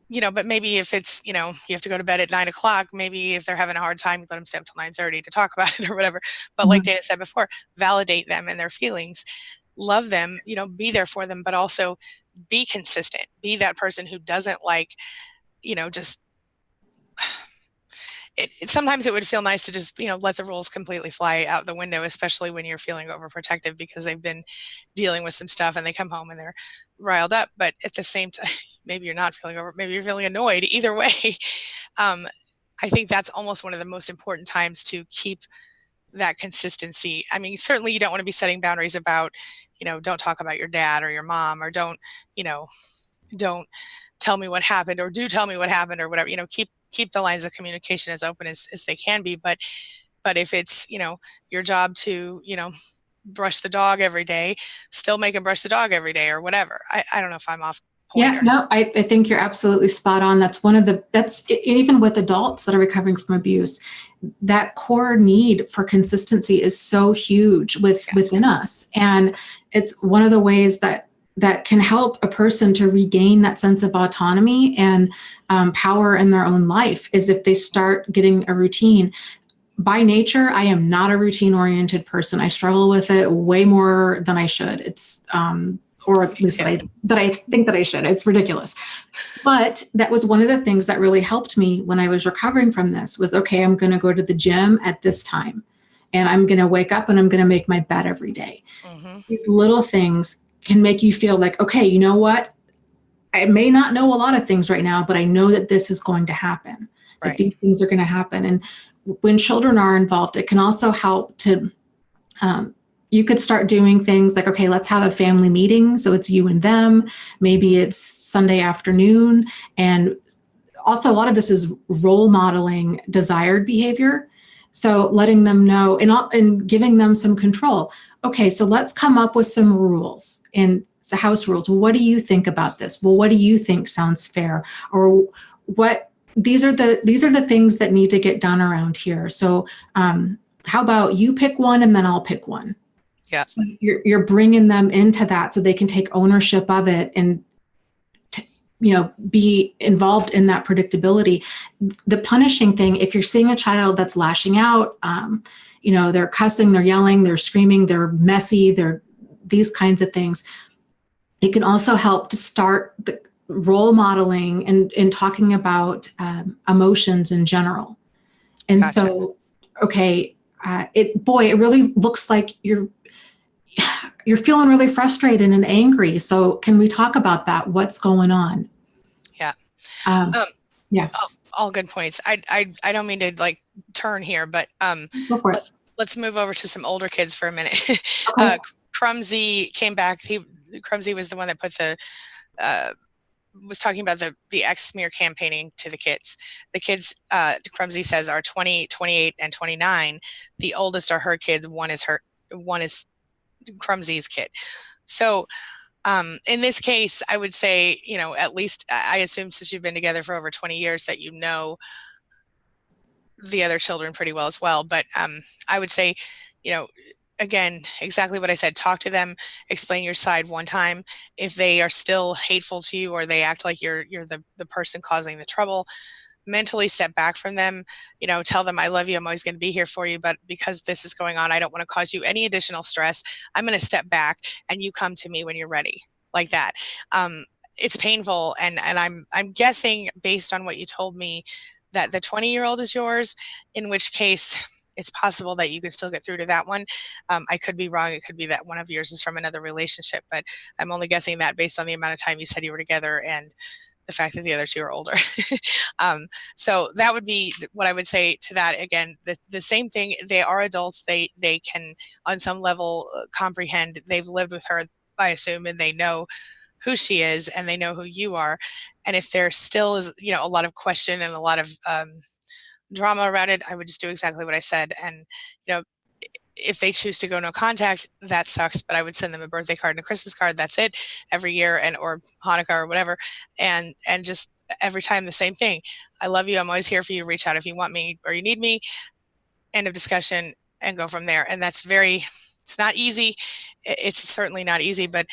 but maybe if it's, you have to go to bed at 9:00, maybe if they're having a hard time, you let them stay up till 9:30 to talk about it or whatever. But like Dana said before, validate them and their feelings, love them, be there for them, but also be consistent, be that person who doesn't just, sometimes it would feel nice to just, let the rules completely fly out the window, especially when you're feeling overprotective because they've been dealing with some stuff and they come home and they're riled up. But at the same time, maybe you're not feeling maybe you're feeling annoyed. Either way, I think that's almost one of the most important times to keep that consistency. I mean, certainly you don't want to be setting boundaries about, don't talk about your dad or your mom, or don't tell me what happened, or do tell me what happened, or whatever. Keep the lines of communication as open as they can be. But if it's, your job to, brush the dog every day, still make him brush the dog every day or whatever. I don't know if I'm off point. Yeah, no, I think you're absolutely spot on. That's even with adults that are recovering from abuse, that core need for consistency is so huge within us. And it's one of the ways that can help a person to regain that sense of autonomy and power in their own life is if they start getting a routine. By nature, I am not a routine-oriented person. I struggle with it way more than I should. It's or at least that I think that I should. It's ridiculous. But that was one of the things that really helped me when I was recovering from this was, okay, I'm going to go to the gym at this time and I'm going to wake up and I'm going to make my bed every day. Mm-hmm. These little things can make you feel like, okay, you know what? I may not know a lot of things right now, but I know that this is going to happen, that Right. these things are going to happen. And when children are involved, it can also help to, you could start doing things like, okay, let's have a family meeting. So it's you and them. Maybe it's Sunday afternoon. And also, a lot of this is role modeling desired behavior. So letting them know and giving them some control. Okay, so let's come up with some rules and house rules. What do you think about this? Well, what do you think sounds fair? Or what? These are the things that need to get done around here. So how about you pick one and then I'll pick one. Yeah. So you're bringing them into that so they can take ownership of it and be involved in that predictability. The punishing thing, if you're seeing a child that's lashing out, they're cussing, they're yelling, they're screaming, they're messy, they're these kinds of things. It can also help to start the role modeling and talking about emotions in general. And Gotcha. so, okay, it really looks like you're feeling really frustrated and angry. So can we talk about that? What's going on? Yeah. Yeah. All good points. I don't mean to turn here, but Go for it. Let's move over to some older kids for a minute. Okay. Crumsy came back. Crumsy was the one that put was talking about the X smear campaigning to the kids. The kids, Crumsy says, are 20, 28, and 29. The oldest are her kids. One is Crumsy's kid. So in this case, I would say, at least I assume since you've been together for over 20 years that you know the other children pretty well as well. But I would say, again, exactly what I said, talk to them, explain your side one time. If they are still hateful to you or they act like you're the person causing the trouble, mentally step back from them, tell them, I love you, I'm always going to be here for you, but because this is going on, I don't want to cause you any additional stress. I'm going to step back and you come to me when you're ready, like that. It's painful. And I'm guessing based on what you told me that the 20-year-old is yours, in which case it's possible that you can still get through to that one. I could be wrong. It could be that one of yours is from another relationship, but I'm only guessing that based on the amount of time you said you were together and the fact that the other two are older. So that would be what I would say to that. Again, the same thing. They are adults. They can, on some level, comprehend. They've lived with her, I assume, and they know who she is and they know who you are. And if there still is, a lot of question and a lot of drama around it, I would just do exactly what I said. And, if they choose to go no contact, that sucks, but I would send them a birthday card and a Christmas card. That's it, every year, or Hanukkah or whatever. And just every time the same thing. I love you. I'm always here for you. Reach out if you want me or you need me. End of discussion, and go from there. And that's it's not easy. It's certainly not easy, but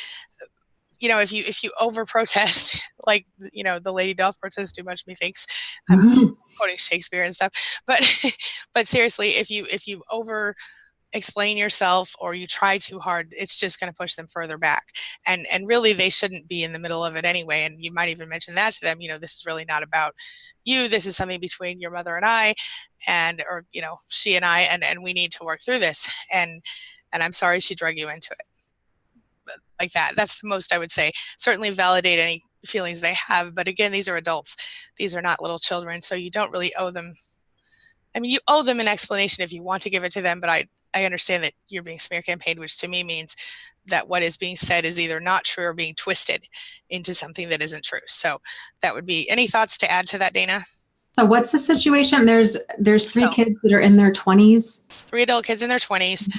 if you over protest, like, the lady doth protest too much, methinks. I'm quoting Shakespeare and stuff, but seriously, if you over explain yourself or you try too hard, it's just going to push them further back. And really, they shouldn't be in the middle of it anyway. And you might even mention that to them, this is really not about you. This is something between your mother and I, or she and I, and we need to work through this. And I'm sorry she drug you into it. Like that. That's the most I would say. Certainly validate any feelings they have. But again, these are adults. These are not little children. So you don't really owe them. I mean, you owe them an explanation if you want to give it to them, but I understand that you're being smear campaigned, which to me means that what is being said is either not true or being twisted into something that isn't true. So that would be, any thoughts to add to that, Dana? So what's the situation? There's three kids that are in their 20s. 3 adult kids in their 20s.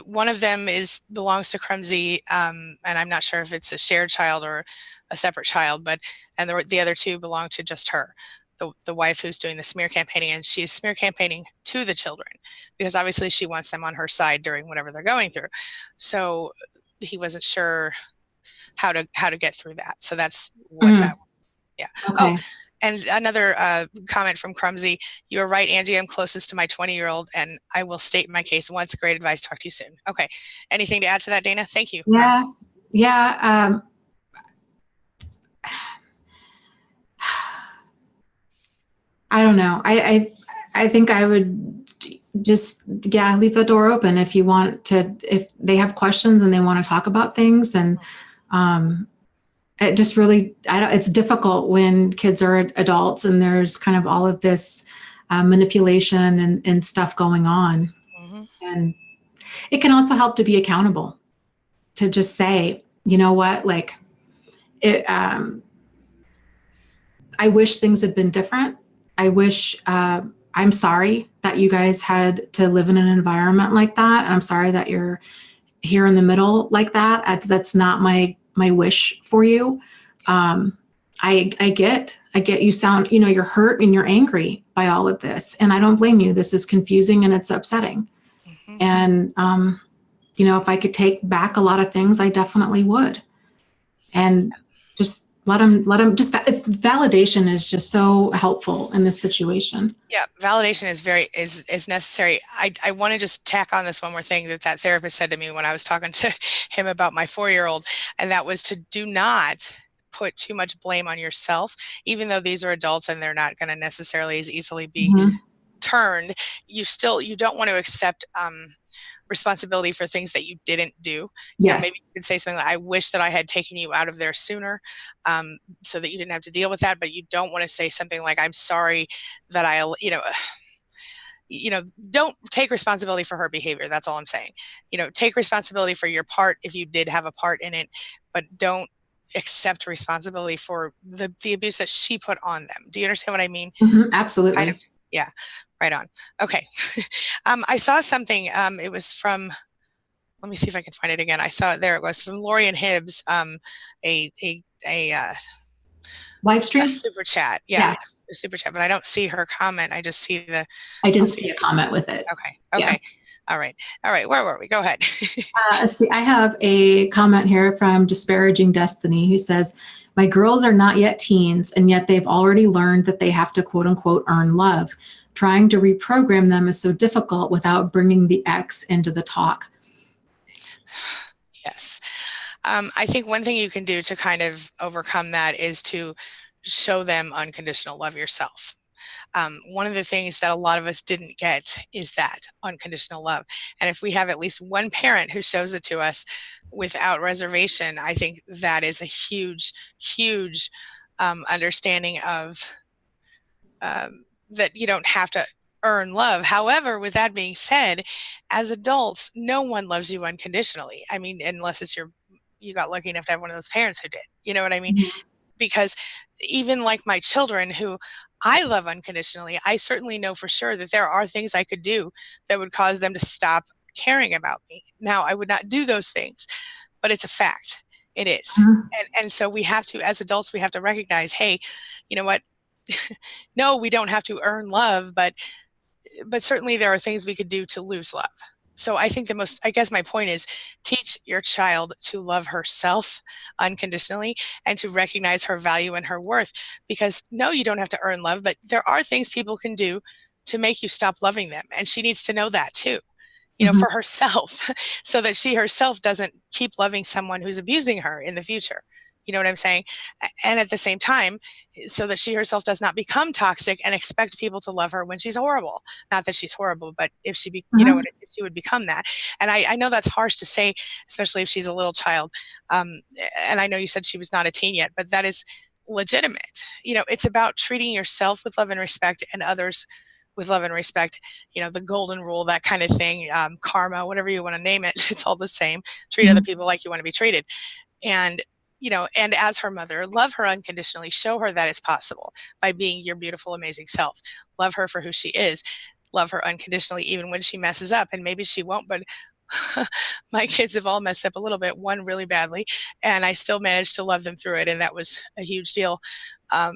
One of them belongs to Crumsy, and I'm not sure if it's a shared child or a separate child, and the other 2 belong to just her. The wife who's doing the smear campaigning, and she's smear campaigning to the children because obviously she wants them on her side during whatever they're going through. So he wasn't sure how to get through that. So that's what that was. Yeah. Okay. Oh, and another comment from Crumsy. You are right, Angie. I'm closest to my 20-year-old, and I will state my case once. Great advice. Talk to you soon. Okay. Anything to add to that, Dana? Thank you. Yeah. Yeah. I don't know. I think I would just, yeah, leave the door open if you want to, if they have questions and they want to talk about things. And um, it just really, it's difficult when kids are adults and there's kind of all of this manipulation and stuff going on. Hmm. And it can also help to be accountable, to just say, you know what, like, it, I wish things had been different. I wish, I'm sorry that you guys had to live in an environment like that. And I'm sorry that you're here in the middle like that. That's not my wish for you. Um, I get you sound, you know, you're hurt and you're angry by all of this. And I don't blame you. This is confusing and it's upsetting. Hmm. And, you know, if I could take back a lot of things, I definitely would. And just let them just, validation is just so helpful in this situation. Yeah, validation is is necessary. I want to just tack on this one more thing that therapist said to me when I was talking to him about my 4-year-old, and that was to do not put too much blame on yourself, even though these are adults and they're not going to necessarily as easily be Mm-hmm. turned. You don't want to accept responsibility for things that you didn't do. Maybe Yes. you could say something like, I wish that I had taken you out of there sooner, so that you didn't have to deal with that. But you don't want to say something like, I'm sorry that don't take responsibility for her behavior. That's all I'm saying. Take responsibility for your part if you did have a part in it, but don't accept responsibility for the abuse that she put on them. Do you understand what I mean? Mm-hmm. Kind of. Absolutely. Yeah. Right on. Okay. I saw something. It was from, let me see if I can find it again. I saw it. There it was, from Lori and Hibbs. A, a, a, uh, Live a stream. super chat. Yeah. Yeah. A super chat, but I don't see her comment. I just see I I'll didn't see see if a comment with it. okay. Yeah. Okay. All right. All right. Where were we? Go ahead. See, I have a comment here from Disparaging Destiny who says, my girls are not yet teens, and yet they've already learned that they have to quote unquote earn love. Trying to reprogram them is so difficult without bringing the ex into the talk. Yes. I think one thing you can do to kind of overcome that is to show them unconditional love yourself. One of the things that a lot of us didn't get is that unconditional love. And if we have at least one parent who shows it to us without reservation, I think that is a huge, huge understanding of that you don't have to earn love. However, with that being said, as adults, no one loves you unconditionally. I mean, unless you got lucky enough to have one of those parents who did. You know what I mean? Mhm. Because even like my children who I love unconditionally, I certainly know for sure that there are things I could do that would cause them to stop caring about me. Now, I would not do those things, but it's a fact. It is. Mhm. And so we have to, as adults, we have to recognize, hey, you know what? No, we don't have to earn love, but certainly there are things we could do to lose love. So I guess my point is, teach your child to love herself unconditionally and to recognize her value and her worth. Because no, you don't have to earn love, but there are things people can do to make you stop loving them. And she needs to know that too, Mhm. for herself, so that she herself doesn't keep loving someone who's abusing her in the future. You know what I'm saying? And at the same time, so that she herself does not become toxic and expect people to love her when she's horrible. Not that she's horrible, but if she, Mhm. if she would become that. And I know that's harsh to say, especially if she's a little child. And I know you said she was not a teen yet, but that is legitimate. It's about treating yourself with love and respect and others with love and respect, the golden rule, that kind of thing, karma, whatever you want to name it, it's all the same. Treat other Mhm. people like you want to be treated. And, and as her mother, love her unconditionally, show her that it's possible by being your beautiful, amazing self. Love her for who she is. Love her unconditionally, even when she messes up. And maybe she won't, but my kids have all messed up a little bit, one really badly, and I still managed to love them through it. And that was a huge deal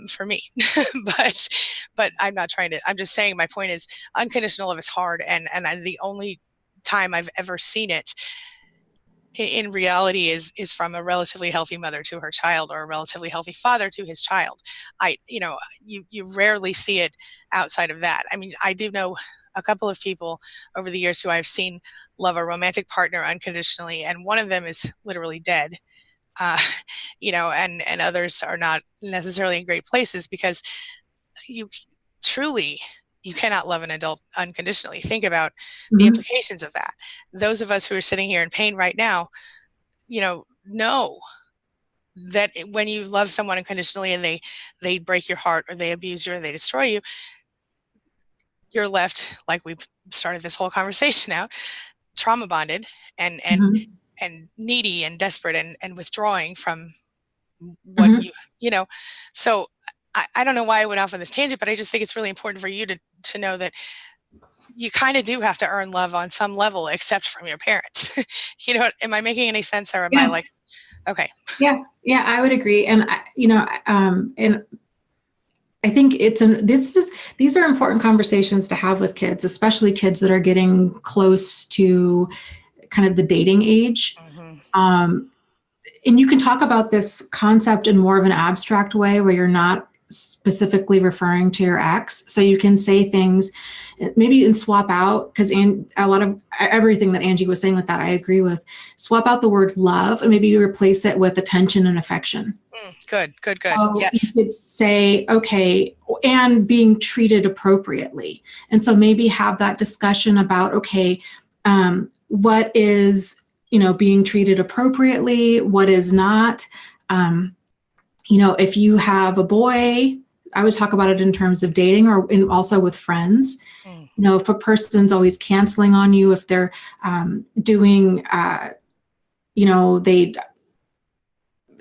for me. but I'm not trying to, I'm just saying my point is unconditional love is hard. And the only time I've ever seen it in reality is from a relatively healthy mother to her child, or a relatively healthy father to his child. You rarely see it outside of that. I mean, I do know a couple of people over the years who I've seen love a romantic partner unconditionally, and one of them is literally dead. uh, and others are not necessarily in great places because you truly you cannot love an adult unconditionally. Think about the Mm-hmm. implications of that. Those of us who are sitting here in pain right now, know that when you love someone unconditionally and they break your heart or they abuse you or they destroy you, you're left, like we've started this whole conversation out, trauma bonded and and Mm-hmm. and needy and desperate and withdrawing from what Mm-hmm. you know. So I don't know why I went off on this tangent, but I just think it's really important for you to know that you kind of do have to earn love on some level, except from your parents. Am I making any sense, or am I Yeah. like, okay? Yeah. Yeah. I would agree. And and I think these are important conversations to have with kids, especially kids that are getting close to kind of the dating age. Hmm. Um, and you can talk about this concept in more of an abstract way where you're not specifically referring to your ex. So you can say things maybe and swap out, because a lot of everything that Angie was saying with that, I agree with. Swap out the word love and maybe you replace it with attention and affection. Good, good, good. So you Yes. could say, okay, and being treated appropriately. And so maybe have that discussion about, okay, what is, being treated appropriately, what is not. Um, if you have a boy, I would talk about it in terms of dating or also with friends. Mm. If a person's always canceling on you, if they're doing,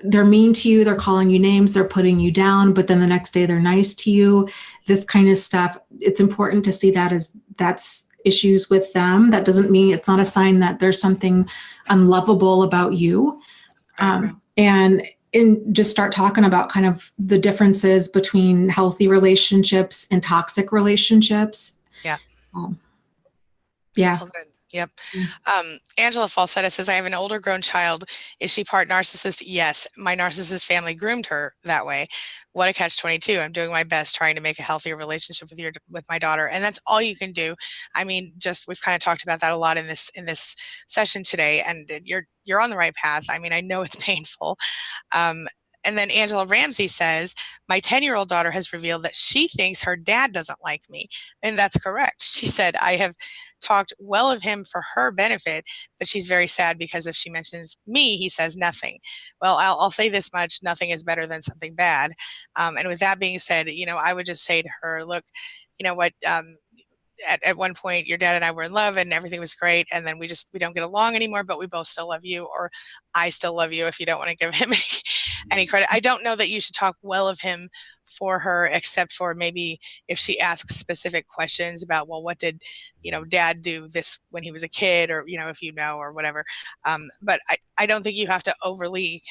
they're mean to you, they're calling you names, they're putting you down, but then the next day they're nice to you, this kind of stuff, it's important to see that as that's issues with them. That doesn't mean, it's not a sign that there's something unlovable about you. Right, right. And just start talking about kind of the differences between healthy relationships and toxic relationships. Yeah. Um, yeah. Oh, good. Yep. Angela Falsetta says, I have an older grown child. Is she part narcissist? Yes. My narcissist family groomed her that way. What a catch-22. I'm doing my best trying to make a healthier relationship with my daughter. And that's all you can do. I mean, we've kind of talked about that a lot in this session today, and you're on the right path. I mean, I know it's painful. Um, and then Angela Ramsey says, my 10-year-old daughter has revealed that she thinks her dad doesn't like me. And that's correct. She said, I have talked well of him for her benefit, but she's very sad because if she mentions me, he says nothing. Well, I'll say this much, nothing is better than something bad. And with that being said, I would just say to her, look, you know what, at one point your dad and I were in love and everything was great, and then we don't get along anymore, but we both still love you, or I still love you, if you don't want to give him any credit. I don't know that you should talk well of him for her, except for maybe if she asks specific questions about, well, what did dad do this when he was a kid, or if or whatever. But I don't think you have to overly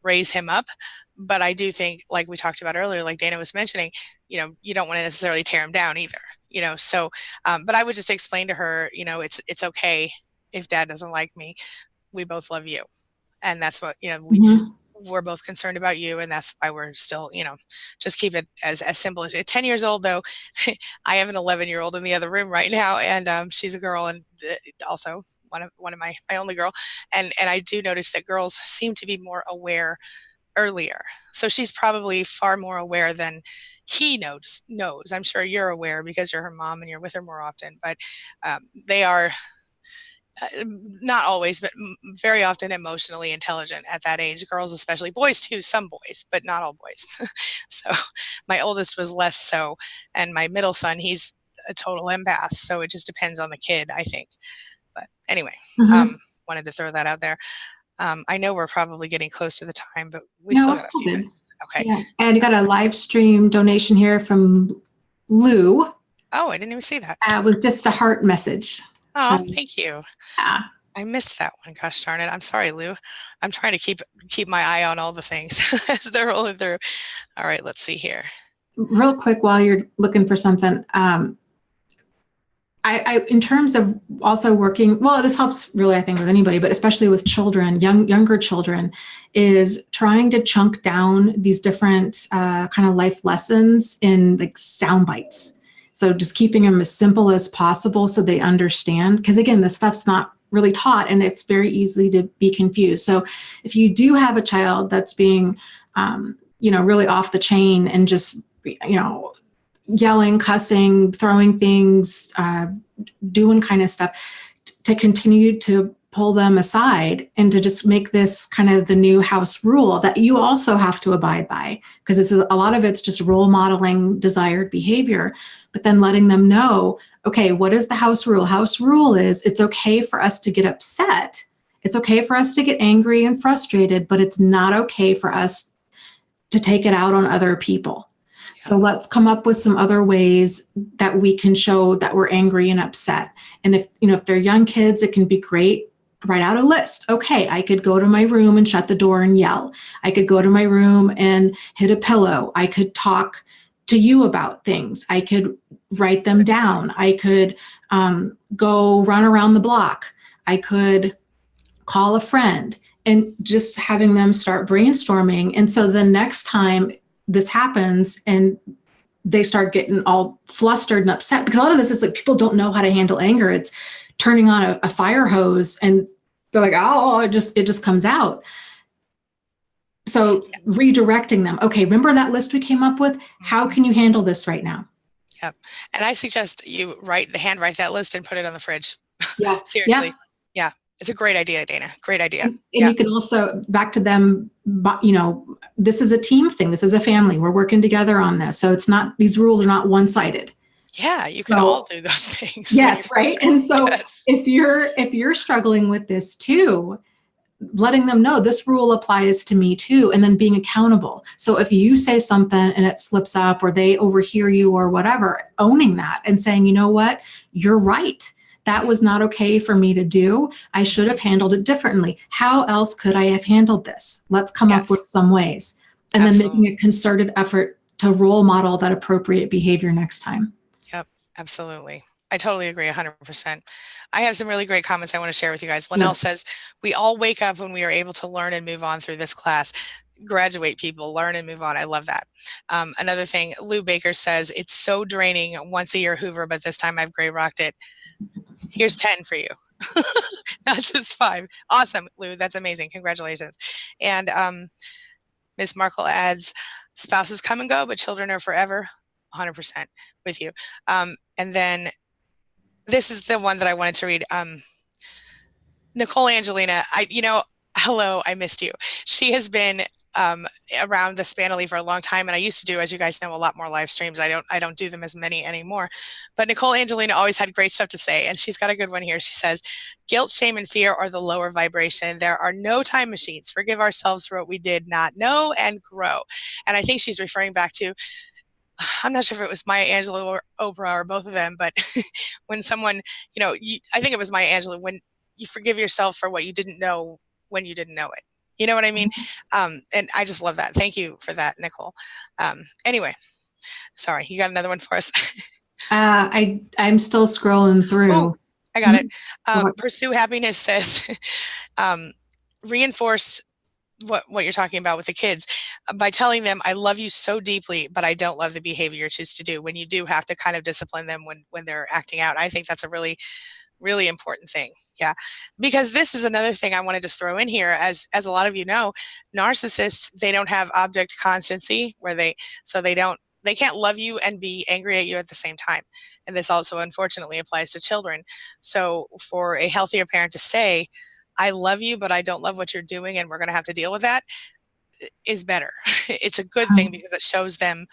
raise him up. But I do think, like we talked about earlier, like Dana was mentioning, you don't want to necessarily tear him down either. So but I would just explain to her, it's okay if dad doesn't like me. We both love you, and that's what Mm-hmm. we're both concerned about you, and that's why we're still just keep it as simple as 10 years old, though. I have an 11-year-old in the other room right now, and she's a girl, and also one of my only girl, and I do notice that girls seem to be more aware earlier. So she's probably far more aware than he knows. I'm sure you're aware because you're her mom and you're with her more often, but they are not always, but very often emotionally intelligent at that age. Girls, especially, boys too, some boys, but not all boys. So my oldest was less so, and my middle son, he's a total empath. So it just depends on the kid, I think. But anyway, Mm-hmm. wanted to throw that out there. I know we're probably getting close to the time, but we No, still it's got a all few good. minutes. Okay. Yeah. And you got a live stream donation here from Lou Oh, I didn't even see that. with just a heart message. Oh, So, thank you. yeah. I missed that one. Gosh darn it. I'm sorry, Lou. I'm trying to keep my eye on all the things as they're rolling through. All right, let's see here. Real quick, while you're looking for something, I in terms of also working, well, this helps really, I think, with anybody, but especially with children, younger children, is trying to chunk down these different kind of life lessons in like sound bites. So just keeping them as simple as possible so they understand. Because again, this stuff's not really taught, and it's very easy to be confused. So if you do have a child that's being, really off the chain and just, yelling, cussing, throwing things, doing kind of stuff, to continue to pull them aside and to just make this kind of the new house rule that you also have to abide by, because a lot of it's just role modeling desired behavior, but then letting them know, okay, what is the house rule? House rule is it's okay for us to get upset. It's okay for us to get angry and frustrated, but it's not okay for us to take it out on other people. So let's come up with some other ways that we can show that we're angry and upset. And if they're young kids, it can be great. Write out a list. Okay, I could go to my room and shut the door and yell. I could go to my room and hit a pillow. I could talk to you about things. I could write them down. I could go run around the block. I could call a friend, and just having them start brainstorming. And so the next time this happens and they start getting all flustered and upset, because a lot of this is like people don't know how to handle anger. It's turning on a fire hose and they're like, oh, it just comes out. So redirecting them. Okay, remember that list we came up with? How can you handle this right now? Yep. And I suggest you handwrite that list and put it on the fridge. Yeah. Seriously. Yeah. It's a great idea, Dana. Great idea. And you can also, back to them, this is a team thing. This is a family. We're working together on this. So these rules are not one-sided. Yeah, you can all do those things. Yes, right. And so if you're struggling with this too, letting them know this rule applies to me too, and then being accountable. So if you say something and it slips up or they overhear you or whatever, owning that and saying, you know what, you're right. That was not okay for me to do. I should have handled it differently. How else could I have handled this? Let's come up with some ways. And then making a concerted effort to role model that appropriate behavior next time. Yep, absolutely. I totally agree 100%. I have some really great comments I want to share with you guys. Linnell says, we all wake up when we are able to learn and move on through this class. Graduate people, learn and move on. I love that. Another thing, Lou Baker says, it's so draining once a year Hoover, but this time I've gray rocked it. Here's 10 for you. Not just 5. Awesome, Lou. That's amazing. Congratulations. And Ms. Markle adds, spouses come and go, but children are forever. 100% with you. And then this is the one that I wanted to read. Nicole Angelina, hello, I missed you. She has been around the Spanily for a long time, and I used to do, as you guys know, a lot more live streams. I don't do them as many anymore. But Nicole Angelina always had great stuff to say, and she's got a good one here. She says, guilt, shame, and fear are the lower vibration. There are no time machines. Forgive ourselves for what we did not know and grow. And I think she's referring back to, I'm not sure if it was Maya Angelou or Oprah or both of them, but when someone, I think it was Maya Angelou, when you forgive yourself for what you didn't know when you didn't know it. You know what I mean? And I just love that. Thank you for that, Nicole. Anyway, sorry, you got another one for us? I'm still scrolling through. Oh, I got it. Pursue Happiness says, reinforce what you're talking about with the kids by telling them, I love you so deeply, but I don't love the behavior you choose to do. When you do have to kind of discipline them when they're acting out. I think that's a really, really important thing. Yeah. Because this is another thing I want to just throw in here. As a lot of you know, narcissists, they don't have object constancy where they can't love you and be angry at you at the same time. And this also unfortunately applies to children. So for a healthier parent to say, I love you, but I don't love what you're doing, and we're going to have to deal with that, is better. It's a good thing because it shows them,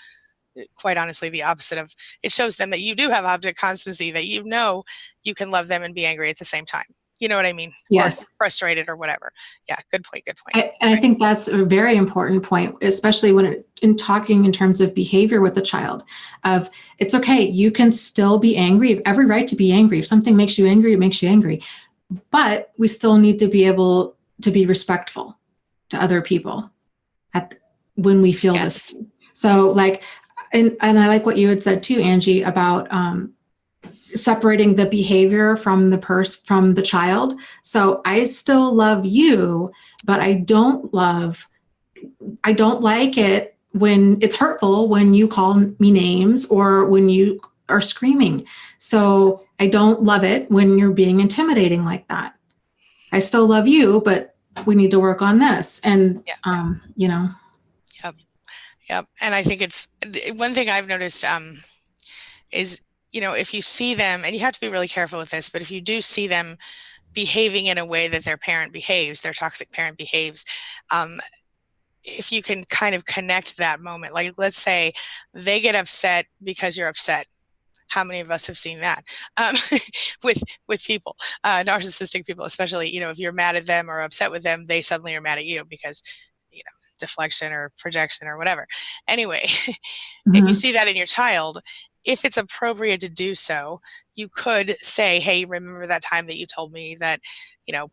quite honestly, the opposite of, it shows them that you do have object constancy, that you can love them and be angry at the same time. You know what I mean? Yes. Or frustrated or whatever. Yeah, good point, good point. I think that's a very important point, especially when in talking in terms of behavior with the child, of it's okay, you can still be angry, you have every right to be angry. If something makes you angry, it makes you angry. But we still need to be able to be respectful to other people when we feel this. So and I like what you had said too, Angie, about separating the behavior from the child. So I still love you, but I don't like it when it's hurtful, when you call me names or when you are screaming. So I don't love it when you're being intimidating like that. I still love you, but we need to work on this. And, Yeah. you know, Yep. Yep. And I think it's one thing I've noticed is, if you see them, and you have to be really careful with this, but if you do see them behaving in a way that their parent behaves, their toxic parent behaves, um, if you can kind of connect that moment, like let's say they get upset because you're upset. How many of us have seen that um, with people, narcissistic people, especially, if you're mad at them or upset with them, they suddenly are mad at you because, deflection or projection or whatever. Anyway, if you mhm, see that in your child, if it's appropriate to do so, you could say, hey, remember that time that you told me that,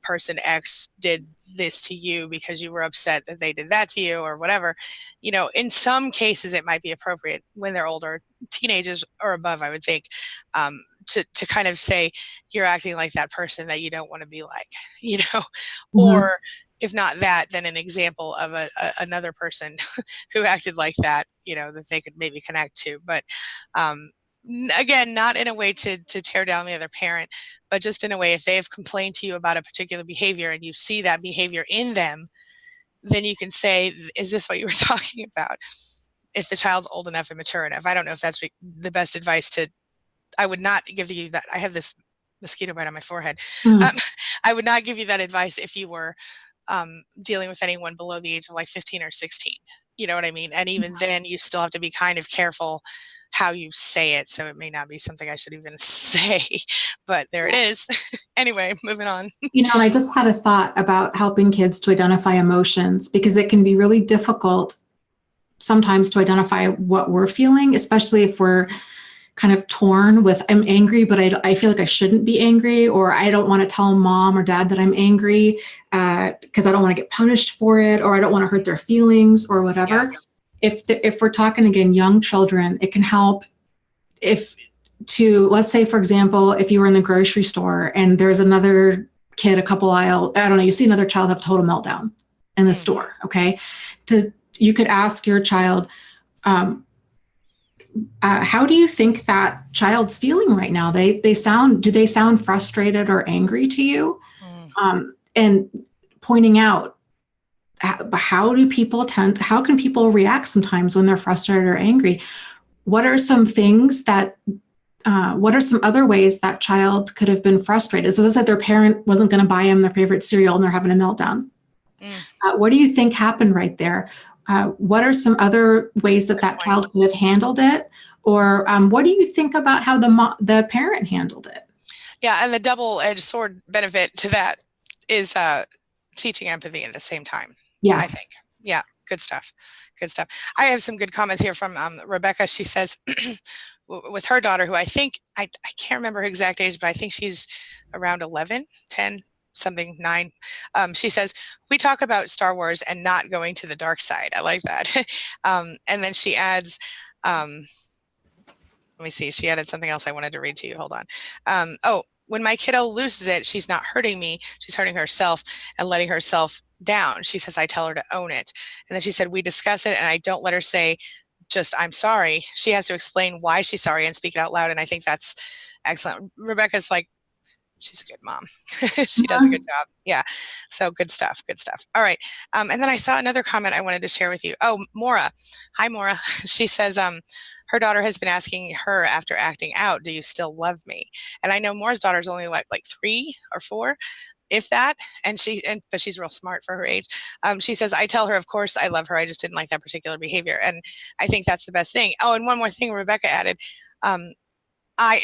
person X did this to you because you were upset that they did that to you or whatever. In some cases, it might be appropriate when they're older, teenagers or above, I would think, to kind of say, you're acting like that person that you don't want to be like, you know, mhm. or if not that, then an example of another person who acted like that, that they could maybe connect to. But um, again, not in a way to tear down the other parent, but just in a way, if they have complained to you about a particular behavior and you see that behavior in them, then you can say, is this what you were talking about? If the child's old enough and mature enough. I don't know if that's the best advice to, I would not give you that. I have this mosquito bite on my forehead. Um, Mm. I would not give you that advice if you were dealing with anyone below the age of like 15 or 16. You know what I mean? And even then, you still have to be kind of careful how you say it. So it may not be something I should even say, but there it is. Anyway, moving on. And I just had a thought about helping kids to identify emotions because it can be really difficult sometimes to identify what we're feeling, especially if we're kind of torn with I'm angry, but I feel like I shouldn't be angry, or I don't want to tell mom or dad that I'm angry because I don't want to get punished for it, or I don't want to hurt their feelings or Yeah. whatever. If we're talking again, young children, it can help if to, let's say, for example, if you were in the grocery store and there's another kid a couple aisle, I don't know, you see another child have a total meltdown in the Mm. store, okay? You could ask your child, um, how do you think that child's feeling right now? Do they sound frustrated or angry to you? Mm. And pointing out how can people react sometimes when they're frustrated or angry? What are some things that what are some other ways that child could have been frustrated? So they said their parent wasn't going to buy them their favorite cereal and they're having a meltdown. Mm. What do you think happened right there? What are some other ways that Good that point. child could have handled it? Or what do you think about how the parent handled it? Yeah, and the double-edged sword benefit to that is teaching empathy at the same time, Yeah. I think. Yeah, good stuff. Good stuff. I have some good comments here from Rebecca. She says, with her daughter, who I can't remember her exact age, but I think she's around 11, 10, something, 9. She says, we talk about Star Wars and not going to the dark side. I like that. And then she adds, let me see. She added something else I wanted to read to you. Hold on. Oh, when my kiddo loses it, she's not hurting me. She's hurting herself and letting herself down. She says, I tell her to own it. And then she said, we discuss it and I don't let her say, just, I'm sorry. She has to explain why she's sorry and speak it out loud. And I think that's excellent. Rebecca's like, she's a good mom. She does a good job. Yeah. So good stuff. Good stuff. All right. And then I saw another comment I wanted to share with you. Oh, Maura. Hi, Maura. She says, her daughter has been asking her after acting out, do you still love me? And I know Maura's daughter's only like 3 or 4, if that. But she's real smart for her age. She says, I tell her, of course, I love her. I just didn't like that particular behavior. And I think that's the best thing. Oh, and one more thing Rebecca added.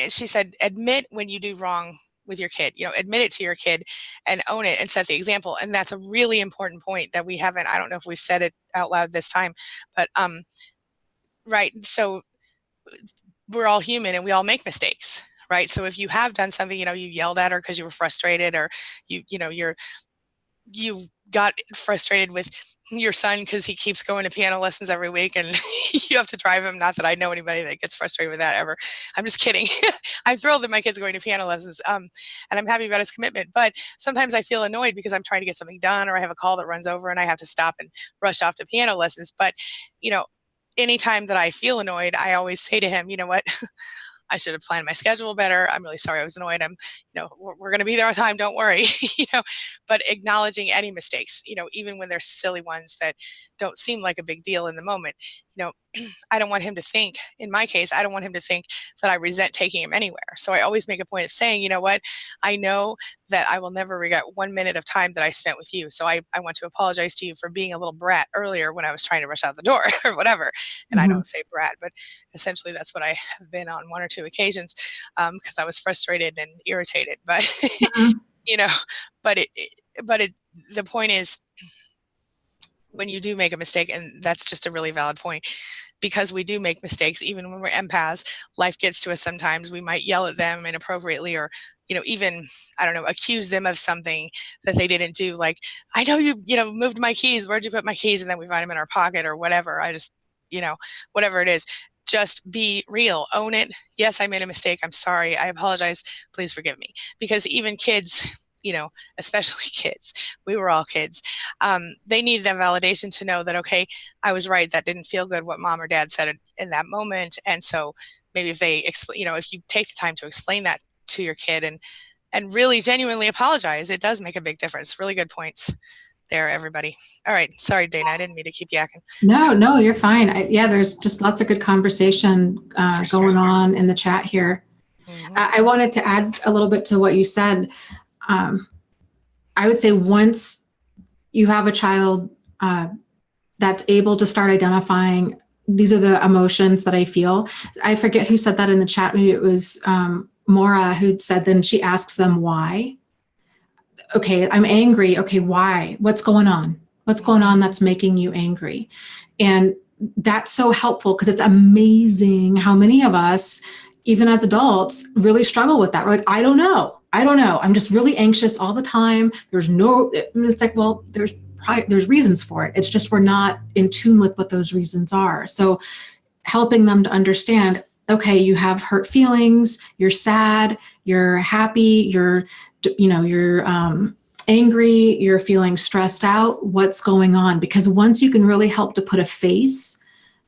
She said, admit when you do wrong with your kid, admit it to your kid and own it and set the example. And that's a really important point that we haven't, I don't know if we've said it out loud this time, but, right. So we're all human and we all make mistakes, right? So if you have done something, you yelled at her because you were frustrated, or you got frustrated with your son because he keeps going to piano lessons every week and you have to drive him. Not that I know anybody that gets frustrated with that ever. I'm just kidding. I'm thrilled that my kid's going to piano lessons, and I'm happy about his commitment. But sometimes I feel annoyed because I'm trying to get something done, or I have a call that runs over and I have to stop and rush off to piano lessons. But, anytime that I feel annoyed, I always say to him, you know what? I should have planned my schedule better. I'm really sorry I was annoyed. We're going to be there on time. Don't worry. But acknowledging any mistakes, even when they're silly ones that don't seem like a big deal in the moment, you know, I don't want him to think, in my case, I don't want him to think that I resent taking him anywhere. So I always make a point of saying, you know what, I know that I will never regret 1 minute of time that I spent with you. So I want to apologize to you for being a little brat earlier when I was trying to rush out the door or whatever. And I Mhm. don't say brat, but essentially that's what I have been on one or two occasions, because I was frustrated and irritated. But, Mhm. you know, but the point is, when you do make a mistake, and that's just a really valid point, because we do make mistakes, even when we're empaths, life gets to us sometimes. We might yell at them inappropriately, or, even, I don't know, accuse them of something that they didn't do. Like, I know you moved my keys. Where'd you put my keys? And then we find them in our pocket or whatever. Whatever it is, just be real, own it. Yes, I made a mistake. I'm sorry. I apologize. Please forgive me. Because even kids, especially kids, we were all kids. They need that validation to know that, okay, I was right. That didn't feel good what mom or dad said in that moment. And so maybe if they explain, if you take the time to explain that to your kid and really genuinely apologize, it does make a big difference. Really good points there, everybody. All right. Sorry, Dana. I didn't mean to keep yakking. No, you're fine. Yeah, there's just lots of good conversation For sure. going on in the chat here. Mm-hmm. I wanted to add a little bit to what you said. I would say once you have a child that's able to start identifying, these are the emotions that I feel. I forget who said that in the chat. Maybe it was Maura who said, then she asks them why. Okay, I'm angry. Okay, why? What's going on? What's going on that's making you angry? And that's so helpful, because it's amazing how many of us, even as adults, really struggle with that. We're like, I don't know. I'm just really anxious all the time. It's like, well, there's reasons for it. It's just we're not in tune with what those reasons are. So helping them to understand, okay, you have hurt feelings, you're sad, you're happy, you're angry, you're feeling stressed out, what's going on? Because once you can really help to put a face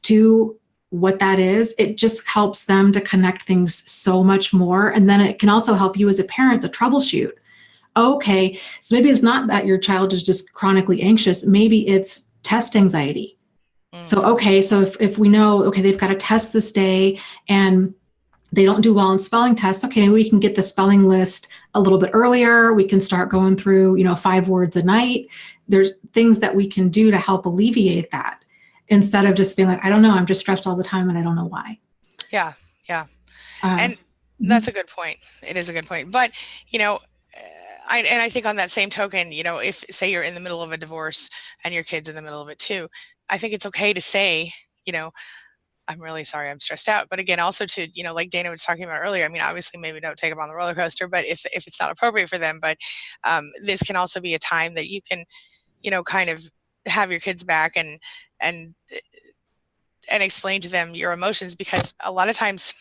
to what that is, it just helps them to connect things so much more. And then it can also help you as a parent to troubleshoot. Okay, so maybe it's not that your child is just chronically anxious, maybe it's test anxiety. So, okay, so if we know, okay, they've got a test this day and they don't do well in spelling tests, okay, maybe we can get the spelling list a little bit earlier. We can start going through, 5 words a night. There's things that we can do to help alleviate that, instead of just being like, I don't know, I'm just stressed all the time and I don't know why. Yeah, yeah. And that's a good point. It is a good point. But, I think on that same token, if say you're in the middle of a divorce and your kid's in the middle of it too, I think it's okay to say, I'm really sorry, I'm stressed out. But again, also to, like Dana was talking about earlier, I mean, obviously maybe don't take them on the roller coaster, but if it's not appropriate for them, but this can also be a time that you can, kind of have your kids back and explain to them your emotions, because a lot of times,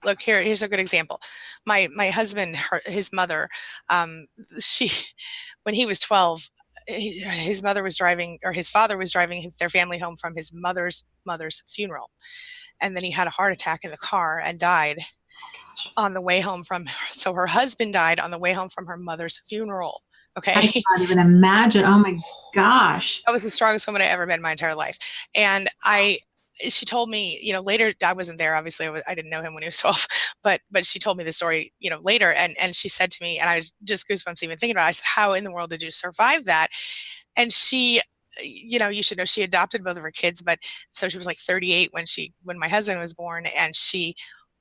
look, here's a good example. My husband, his mother, she, when he was 12, his mother was driving, or his father was driving their family home from his mother's funeral. And then he had a heart attack in the car and died on the way home so her husband died on the way home from her mother's funeral. Okay. I cannot even imagine. Oh my gosh. That was the strongest woman I ever met in my entire life. And she told me, later, I wasn't there, obviously, I didn't know him when he was 12, but she told me the story, later. And she said to me, and I was just goosebumps even thinking about it, I said, how in the world did you survive that? And she, you should know, she adopted both of her kids, but so she was like 38 when my husband was born, and she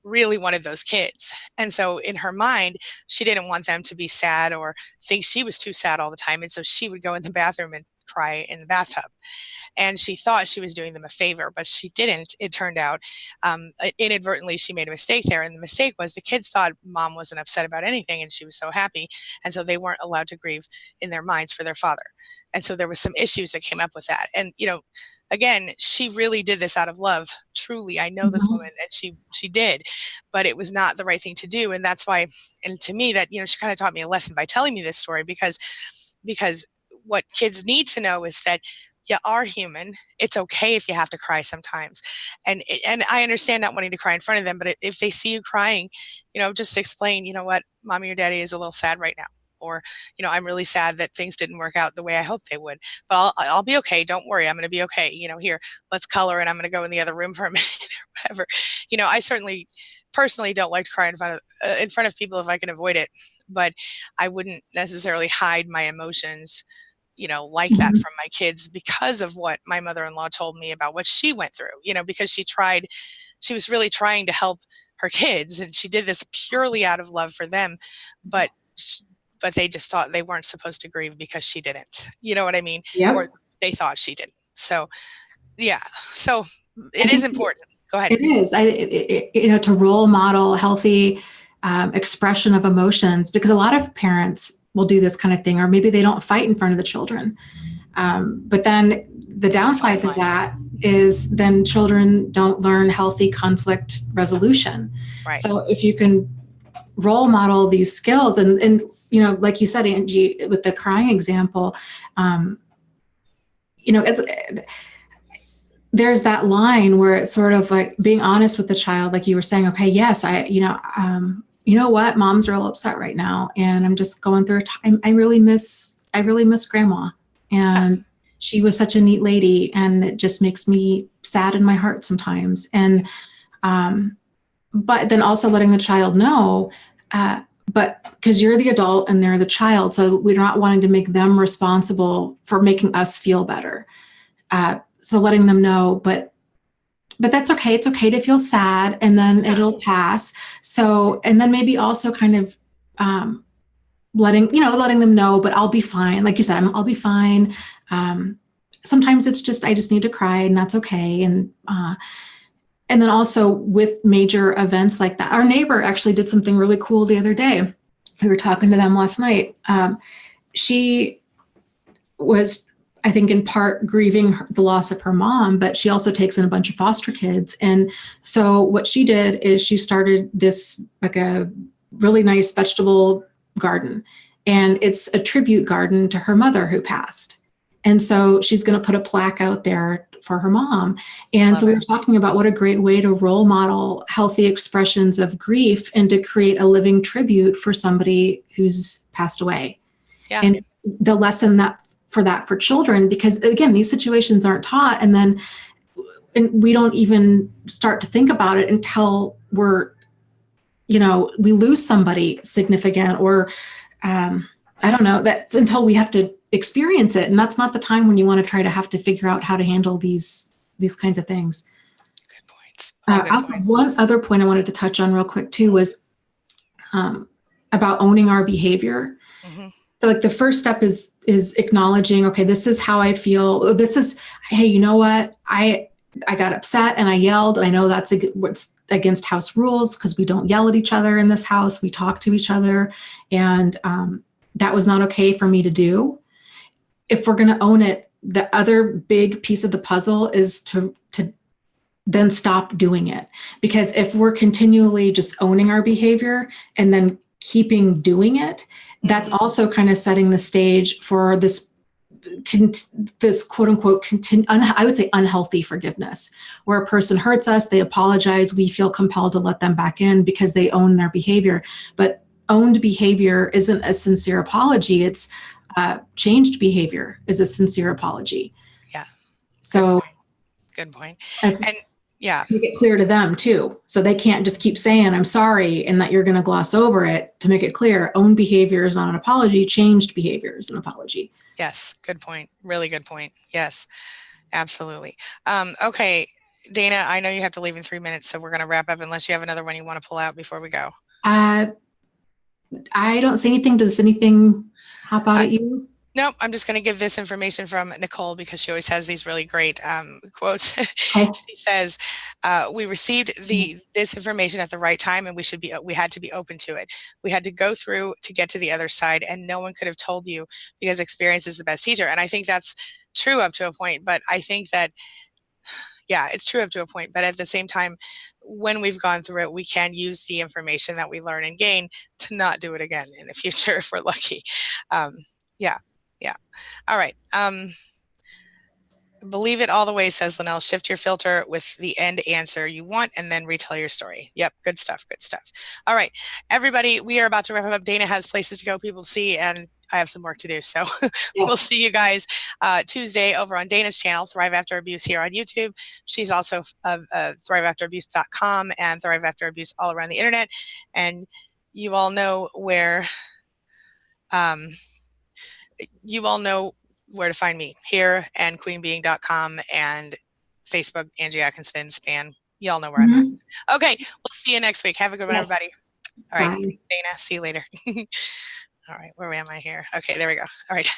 really wanted those kids. And so in her mind, she didn't want them to be sad or think she was too sad all the time. And so she would go in the bathroom and cry in the bathtub. And she thought she was doing them a favor, but she didn't. It turned out inadvertently she made a mistake there. And the mistake was the kids thought mom wasn't upset about anything and she was so happy. And so they weren't allowed to grieve in their minds for their father. And so there was some issues that came up with that. And, again, she really did this out of love. Truly, I know this woman, and she did, but it was not the right thing to do. And that's why, and to me, that, she kind of taught me a lesson by telling me this story, because what kids need to know is that you are human. It's okay if you have to cry sometimes. And I understand not wanting to cry in front of them, but if they see you crying, just explain, you know what, mommy or daddy is a little sad right now. Or, I'm really sad that things didn't work out the way I hoped they would, but I'll be okay. Don't worry. I'm going to be okay. Here, let's color and I'm going to go in the other room for a minute or whatever. I certainly personally don't like to cry in front of people if I can avoid it, but I wouldn't necessarily hide my emotions like that Mhm. from my kids because of what my mother-in-law told me about what she went through, because she was really trying to help her kids and she did this purely out of love for them, but but they just thought they weren't supposed to grieve because she didn't. You know what I mean? Or Yep. they thought she didn't. So, yeah. So I it is think important. Go ahead. it is. To role model healthy expression of emotions, because a lot of parents will do this kind of thing, or maybe they don't fight in front of the children. But then the It's a downside fine of line. that is then children don't learn healthy conflict resolution. Right. So if you can role model these skills, and like you said, Angie, with the crying example, um, it's there's that line where it's sort of like being honest with the child, like you were saying, okay, yes, you know what, mom's real upset right now, and I'm just going through a time. I really miss grandma, Yeah. and she was such a neat lady, and it just makes me sad in my heart sometimes. And but then also letting the child know, uh, but because you're the adult and they're the child, so we're not wanting to make them responsible for making us feel better. So letting them know, but that's okay. It's okay to feel sad, and then Yeah. it'll pass. So, and then maybe also kind of um, letting them know, but I'll be fine. Like you said, I'll be fine. Um, Sometimes it's just I just need to cry, and that's okay. And then also with major events like that, our neighbor actually did something really cool the other day. We were talking to them last night. She was, I think, in part grieving the loss of her mom, but she also takes in a bunch of foster kids. And so what she did is she started this like a really nice vegetable garden. And it's a tribute garden to her mother who passed. And so she's going to put a plaque out there for her mom. And so Love we it. were talking about what a great way to role model healthy expressions of grief and to create a living tribute for somebody who's passed away. Yeah. And the lesson that for children, because again, these situations aren't taught, and we don't even start to think about it until we lose somebody significant, or I don't know, that's until we have to experience it, and that's not the time when you want to try to have to figure out how to handle these kinds of things. Good points. All good Also, points. one other point I wanted to touch on real quick too was about owning our behavior. Mm-hmm. So like the first step is acknowledging, okay, this is how I feel. This is, hey, you know what? I got upset and I yelled, and I know that's what's against house rules because we don't yell at each other in this house. We talk to each other, and that was not okay for me to do. If we're going to own it, the other big piece of the puzzle is to then stop doing it. Because if we're continually just owning our behavior and then keeping doing it, that's Mm-hmm. also kind of setting the stage for this quote unquote I would say unhealthy forgiveness, where a person hurts us, they apologize, we feel compelled to let them back in because they own their behavior. But owned behavior isn't a sincere apology. It's changed behavior is a sincere apology. Yeah. Good So point. Good point. And it's yeah, to make it clear to them too. So they can't just keep saying, I'm sorry, and that you're going to gloss over it. To make it clear, own behavior is not an apology. Changed behavior is an apology. yes. Good point. Really good point. Yes, absolutely. Okay, Dana, I know you have to leave in 3 minutes, so we're going to wrap up unless you have another one you want to pull out before we go. Uh, I don't see anything. Does anything hop out Uh, at you? Nope, I'm just going to give this information from Nicole because she always has these really great quotes. Okay. She says, "We received this information at the right time, and we had to be open to it. We had to go through to get to the other side, and no one could have told you because experience is the best teacher." And I think that's true up to a point, but I think that yeah, it's true up to a point. But at the same time, when we've gone through it, we can use the information that we learn and gain to not do it again in the future if we're lucky. Um, yeah, yeah. All right. Believe it all the way, says Linnell. Shift your filter with the end answer you want and then retell your story. Yep, good stuff, good stuff. All right, everybody, we are about to wrap up. Dana has places to go, people to see, and I have some work to do. So we'll see you guys Tuesday over on Dana's channel, Thrive After Abuse, here on YouTube. She's also thriveafterabuse.com and Thrive After Abuse all around the internet. And you all know where um, to find me here, and queenbeing.com, and Facebook, Angie Atkinson, Span. Y'all know where I'm at. Mhm. Okay, we'll see you next week. Have a good one, Yes. everybody. All right, Bye. Dana, see you later. All right, where am I here? Okay, there we go. All right.